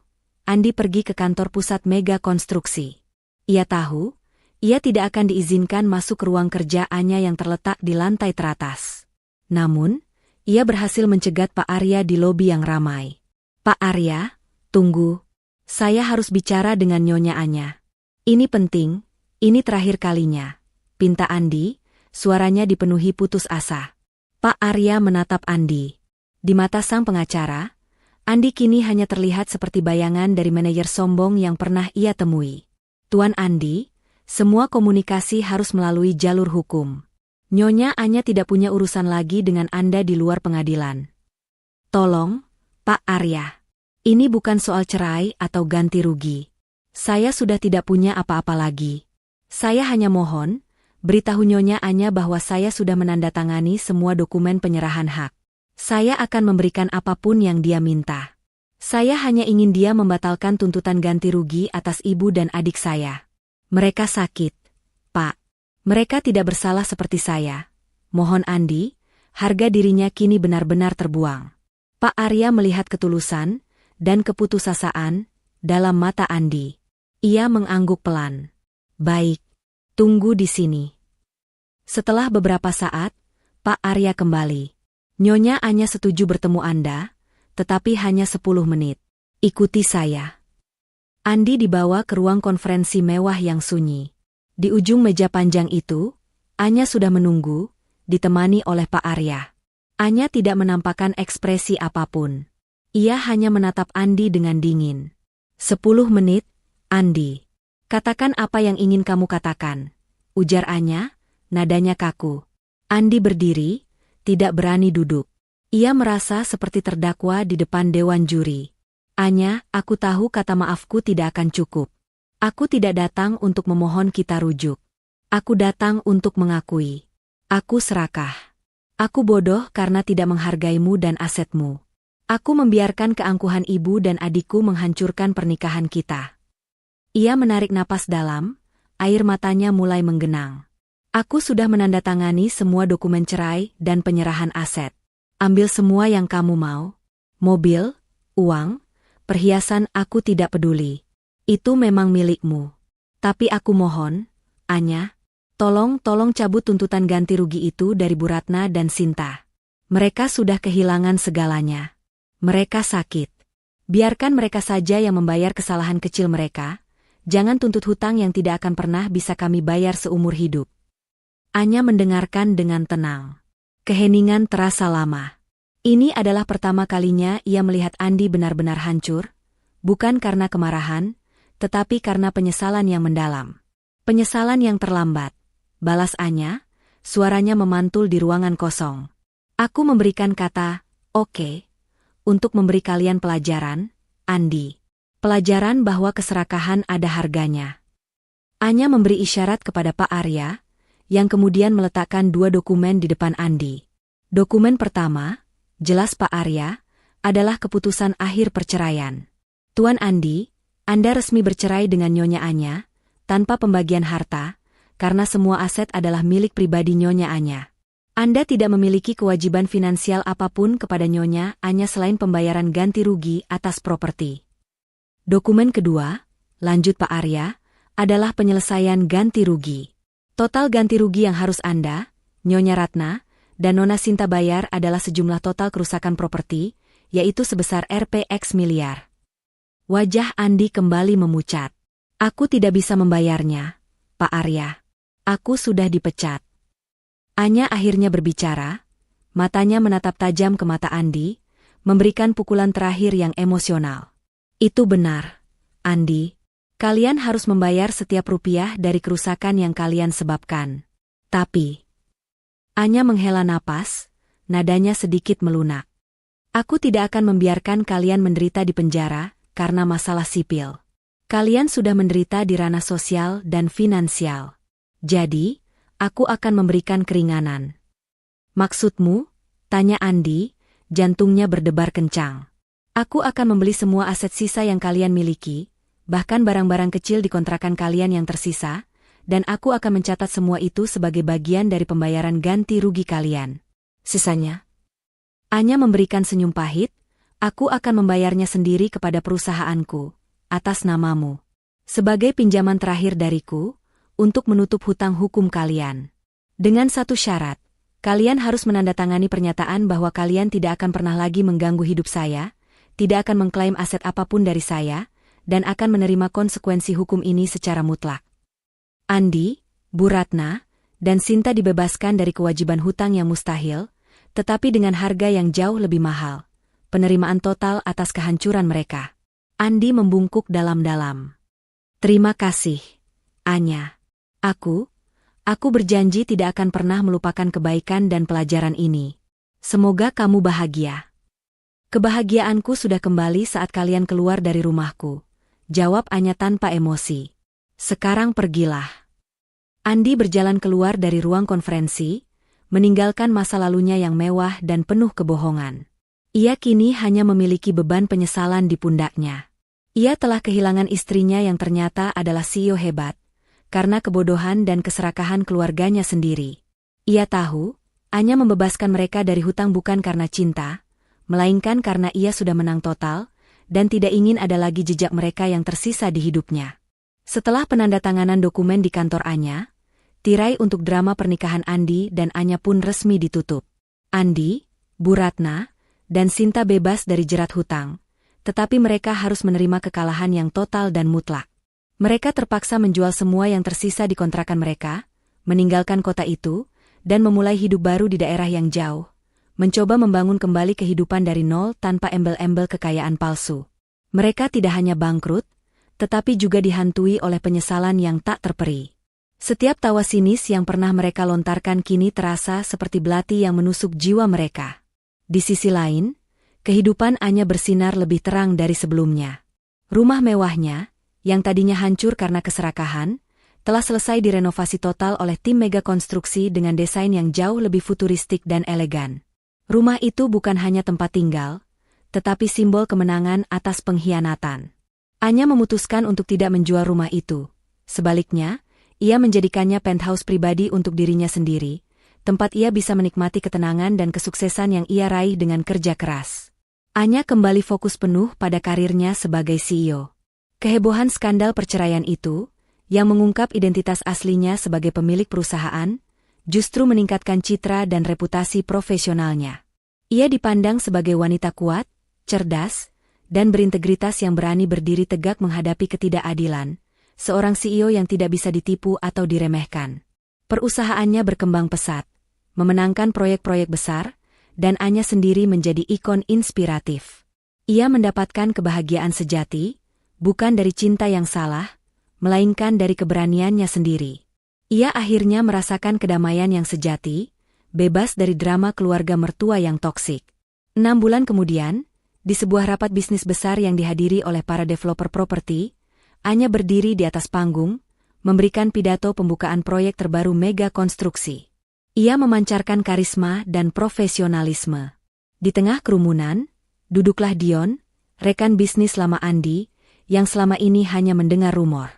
Andi pergi ke kantor pusat Mega Konstruksi. Ia tahu, ia tidak akan diizinkan masuk ke ruang kerja Anya yang terletak di lantai teratas. Namun, ia berhasil mencegat Pak Arya di lobi yang ramai. "Pak Arya, tunggu. Saya harus bicara dengan Nyonya Anya. Ini penting, ini terakhir kalinya," pinta Andi, suaranya dipenuhi putus asa. Pak Arya menatap Andi. Di mata sang pengacara, Andi kini hanya terlihat seperti bayangan dari manajer sombong yang pernah ia temui. "Tuan Andi, semua komunikasi harus melalui jalur hukum. Nyonya Anya tidak punya urusan lagi dengan Anda di luar pengadilan. Tolong, Pak Arya. Ini bukan soal cerai atau ganti rugi. Saya sudah tidak punya apa-apa lagi. Saya hanya mohon, beritahu Nyonya Anya bahwa saya sudah menandatangani semua dokumen penyerahan hak. Saya akan memberikan apapun yang dia minta. Saya hanya ingin dia membatalkan tuntutan ganti rugi atas ibu dan adik saya. Mereka sakit, Pak. Mereka tidak bersalah seperti saya. Mohon Andi, harga dirinya kini benar-benar terbuang." Pak Arya melihat ketulusan dan keputusasaan dalam mata Andi. Ia mengangguk pelan. "Baik, tunggu di sini." Setelah beberapa saat, Pak Arya kembali. "Nyonya Anya setuju bertemu Anda, tetapi hanya 10 menit. Ikuti saya." Andi dibawa ke ruang konferensi mewah yang sunyi. Di ujung meja panjang itu, Anya sudah menunggu, ditemani oleh Pak Arya. Anya tidak menampakkan ekspresi apapun. Ia hanya menatap Andi dengan dingin. "10 menit, Andi. Katakan apa yang ingin kamu katakan," ujar Anya, nadanya kaku. Andi berdiri, tidak berani duduk. Ia merasa seperti terdakwa di depan dewan juri. "Anya, aku tahu kata maafku tidak akan cukup. Aku tidak datang untuk memohon kita rujuk. Aku datang untuk mengakui. Aku serakah. Aku bodoh karena tidak menghargaimu dan asetmu. Aku membiarkan keangkuhan ibu dan adikku menghancurkan pernikahan kita." Ia menarik napas dalam, air matanya mulai menggenang. "Aku sudah menandatangani semua dokumen cerai dan penyerahan aset. Ambil semua yang kamu mau. Mobil, uang, perhiasan, aku tidak peduli. Itu memang milikmu. Tapi aku mohon, Anya, tolong cabut tuntutan ganti rugi itu dari Bu Ratna dan Sinta. Mereka sudah kehilangan segalanya. Mereka sakit. Biarkan mereka saja yang membayar kesalahan kecil mereka. Jangan tuntut hutang yang tidak akan pernah bisa kami bayar seumur hidup." Anya mendengarkan dengan tenang. Keheningan terasa lama. Ini adalah pertama kalinya ia melihat Andi benar-benar hancur, bukan karena kemarahan, tetapi karena penyesalan yang mendalam. "Penyesalan yang terlambat," balas Anya, suaranya memantul di ruangan kosong. "Aku memberikan kata, oke, untuk memberi kalian pelajaran, Andi. Pelajaran bahwa keserakahan ada harganya." Anya memberi isyarat kepada Pak Arya, yang kemudian meletakkan 2 dokumen di depan Andi. Dokumen pertama, jelas Pak Arya, adalah keputusan akhir perceraian. "Tuan Andi, Anda resmi bercerai dengan Nyonya Anya, tanpa pembagian harta, karena semua aset adalah milik pribadi Nyonya Anya. Anda tidak memiliki kewajiban finansial apapun kepada Nyonya Anya selain pembayaran ganti rugi atas properti." Dokumen kedua, lanjut Pak Arya, adalah penyelesaian ganti rugi. Total ganti rugi yang harus Anda, Nyonya Ratna, dan Nona Sinta bayar adalah sejumlah total kerusakan properti, yaitu sebesar Rp miliar. Wajah Andi kembali memucat. "Aku tidak bisa membayarnya, Pak Arya. Aku sudah dipecat." Anya akhirnya berbicara, matanya menatap tajam ke mata Andi, memberikan pukulan terakhir yang emosional. Itu benar, Andi. Kalian harus membayar setiap rupiah dari kerusakan yang kalian sebabkan. Tapi, Anya menghela napas, nadanya sedikit melunak. Aku tidak akan membiarkan kalian menderita di penjara karena masalah sipil. Kalian sudah menderita di ranah sosial dan finansial. Jadi, aku akan memberikan keringanan. Maksudmu? Tanya Andi, jantungnya berdebar kencang. Aku akan membeli semua aset sisa yang kalian miliki, bahkan barang-barang kecil di kontrakan kalian yang tersisa, dan aku akan mencatat semua itu sebagai bagian dari pembayaran ganti rugi kalian. Sisanya? Anya memberikan senyum pahit, aku akan membayarnya sendiri kepada perusahaanku, atas namamu. Sebagai pinjaman terakhir dariku, untuk menutup hutang hukum kalian. Dengan satu syarat, kalian harus menandatangani pernyataan bahwa kalian tidak akan pernah lagi mengganggu hidup saya, tidak akan mengklaim aset apapun dari saya, dan akan menerima konsekuensi hukum ini secara mutlak. Andi, Bu Ratna, dan Sinta dibebaskan dari kewajiban hutang yang mustahil, tetapi dengan harga yang jauh lebih mahal. Penerimaan total atas kehancuran mereka. Andi membungkuk dalam-dalam. Terima kasih, Anya. Aku berjanji tidak akan pernah melupakan kebaikan dan pelajaran ini. Semoga kamu bahagia. Kebahagiaanku sudah kembali saat kalian keluar dari rumahku. Jawab Anya tanpa emosi. Sekarang pergilah. Andi berjalan keluar dari ruang konferensi, meninggalkan masa lalunya yang mewah dan penuh kebohongan. Ia kini hanya memiliki beban penyesalan di pundaknya. Ia telah kehilangan istrinya yang ternyata adalah CEO hebat, karena kebodohan dan keserakahan keluarganya sendiri. Ia tahu, Anya membebaskan mereka dari hutang bukan karena cinta, melainkan karena ia sudah menang total, dan tidak ingin ada lagi jejak mereka yang tersisa di hidupnya. Setelah penandatanganan dokumen di kantor Anya, tirai untuk drama pernikahan Andi dan Anya pun resmi ditutup. Andi, Bu Ratna, dan Sinta bebas dari jerat hutang, tetapi mereka harus menerima kekalahan yang total dan mutlak. Mereka terpaksa menjual semua yang tersisa di kontrakan mereka, meninggalkan kota itu, dan memulai hidup baru di daerah yang jauh. Mencoba membangun kembali kehidupan dari nol tanpa embel-embel kekayaan palsu. Mereka tidak hanya bangkrut, tetapi juga dihantui oleh penyesalan yang tak terperi. Setiap tawa sinis yang pernah mereka lontarkan kini terasa seperti belati yang menusuk jiwa mereka. Di sisi lain, kehidupan Anya bersinar lebih terang dari sebelumnya. Rumah mewahnya, yang tadinya hancur karena keserakahan, telah selesai direnovasi total oleh tim mega konstruksi dengan desain yang jauh lebih futuristik dan elegan. Rumah itu bukan hanya tempat tinggal, tetapi simbol kemenangan atas pengkhianatan. Anya memutuskan untuk tidak menjual rumah itu. Sebaliknya, ia menjadikannya penthouse pribadi untuk dirinya sendiri, tempat ia bisa menikmati ketenangan dan kesuksesan yang ia raih dengan kerja keras. Anya kembali fokus penuh pada karirnya sebagai CEO. Kehebohan skandal perceraian itu, yang mengungkap identitas aslinya sebagai pemilik perusahaan, justru meningkatkan citra dan reputasi profesionalnya. Ia dipandang sebagai wanita kuat, cerdas, dan berintegritas yang berani berdiri tegak menghadapi ketidakadilan, seorang CEO yang tidak bisa ditipu atau diremehkan. Perusahaannya berkembang pesat, memenangkan proyek-proyek besar, dan Anya sendiri menjadi ikon inspiratif. Ia mendapatkan kebahagiaan sejati, bukan dari cinta yang salah, melainkan dari keberaniannya sendiri. Ia akhirnya merasakan kedamaian yang sejati, bebas dari drama keluarga mertua yang toksik. 6 bulan kemudian, di sebuah rapat bisnis besar yang dihadiri oleh para developer properti, Anya berdiri di atas panggung, memberikan pidato pembukaan proyek terbaru mega konstruksi. Ia memancarkan karisma dan profesionalisme. Di tengah kerumunan, duduklah Dion, rekan bisnis lama Andi, yang selama ini hanya mendengar rumor.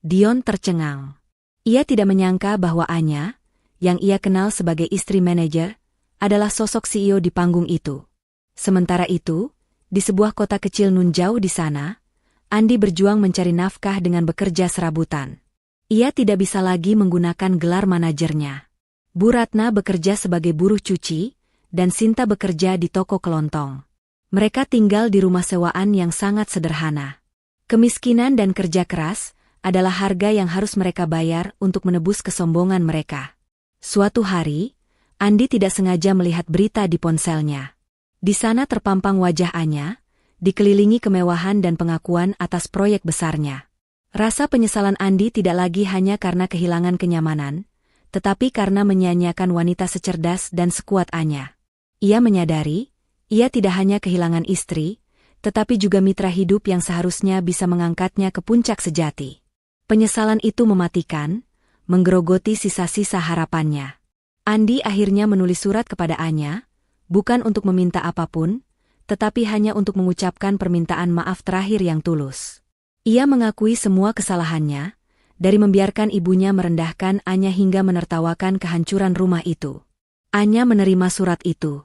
Dion tercengang. Ia tidak menyangka bahwa Anya, yang ia kenal sebagai istri manajer, adalah sosok CEO di panggung itu. Sementara itu, di sebuah kota kecil nun jauh di sana, Andi berjuang mencari nafkah dengan bekerja serabutan. Ia tidak bisa lagi menggunakan gelar manajernya. Bu Ratna bekerja sebagai buruh cuci, dan Sinta bekerja di toko kelontong. Mereka tinggal di rumah sewaan yang sangat sederhana. Kemiskinan dan kerja keras adalah harga yang harus mereka bayar untuk menebus kesombongan mereka. Suatu hari, Andi tidak sengaja melihat berita di ponselnya. Di sana terpampang wajah Anya, dikelilingi kemewahan dan pengakuan atas proyek besarnya. Rasa penyesalan Andi tidak lagi hanya karena kehilangan kenyamanan, tetapi karena menyia-nyiakan wanita secerdas dan sekuat Anya. Ia menyadari, ia tidak hanya kehilangan istri, tetapi juga mitra hidup yang seharusnya bisa mengangkatnya ke puncak sejati. Penyesalan itu mematikan, menggerogoti sisa-sisa harapannya. Andi akhirnya menulis surat kepada Anya, bukan untuk meminta apapun, tetapi hanya untuk mengucapkan permintaan maaf terakhir yang tulus. Ia mengakui semua kesalahannya, dari membiarkan ibunya merendahkan Anya hingga menertawakan kehancuran rumah itu. Anya menerima surat itu.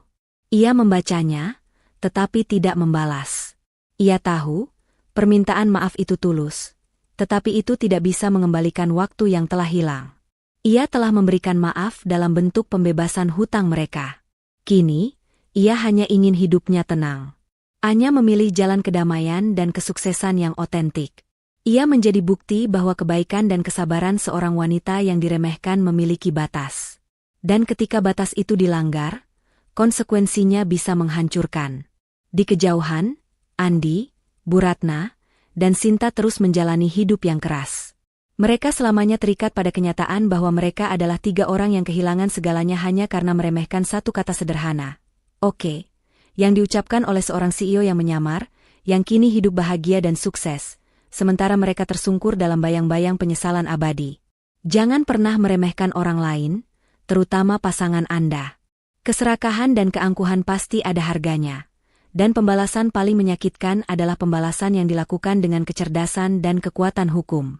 Ia membacanya, tetapi tidak membalas. Ia tahu, permintaan maaf itu tulus, tetapi itu tidak bisa mengembalikan waktu yang telah hilang. Ia telah memberikan maaf dalam bentuk pembebasan hutang mereka. Kini, ia hanya ingin hidupnya tenang. Anya memilih jalan kedamaian dan kesuksesan yang otentik. Ia menjadi bukti bahwa kebaikan dan kesabaran seorang wanita yang diremehkan memiliki batas. Dan ketika batas itu dilanggar, konsekuensinya bisa menghancurkan. Di kejauhan, Andi, Bu Ratna, dan Sinta terus menjalani hidup yang keras. Mereka selamanya terikat pada kenyataan bahwa mereka adalah 3 orang yang kehilangan segalanya hanya karena meremehkan satu kata sederhana. Oke. Yang diucapkan oleh seorang CEO yang menyamar, yang kini hidup bahagia dan sukses, sementara mereka tersungkur dalam bayang-bayang penyesalan abadi. Jangan pernah meremehkan orang lain, terutama pasangan Anda. Keserakahan dan keangkuhan pasti ada harganya, dan pembalasan paling menyakitkan adalah pembalasan yang dilakukan dengan kecerdasan dan kekuatan hukum.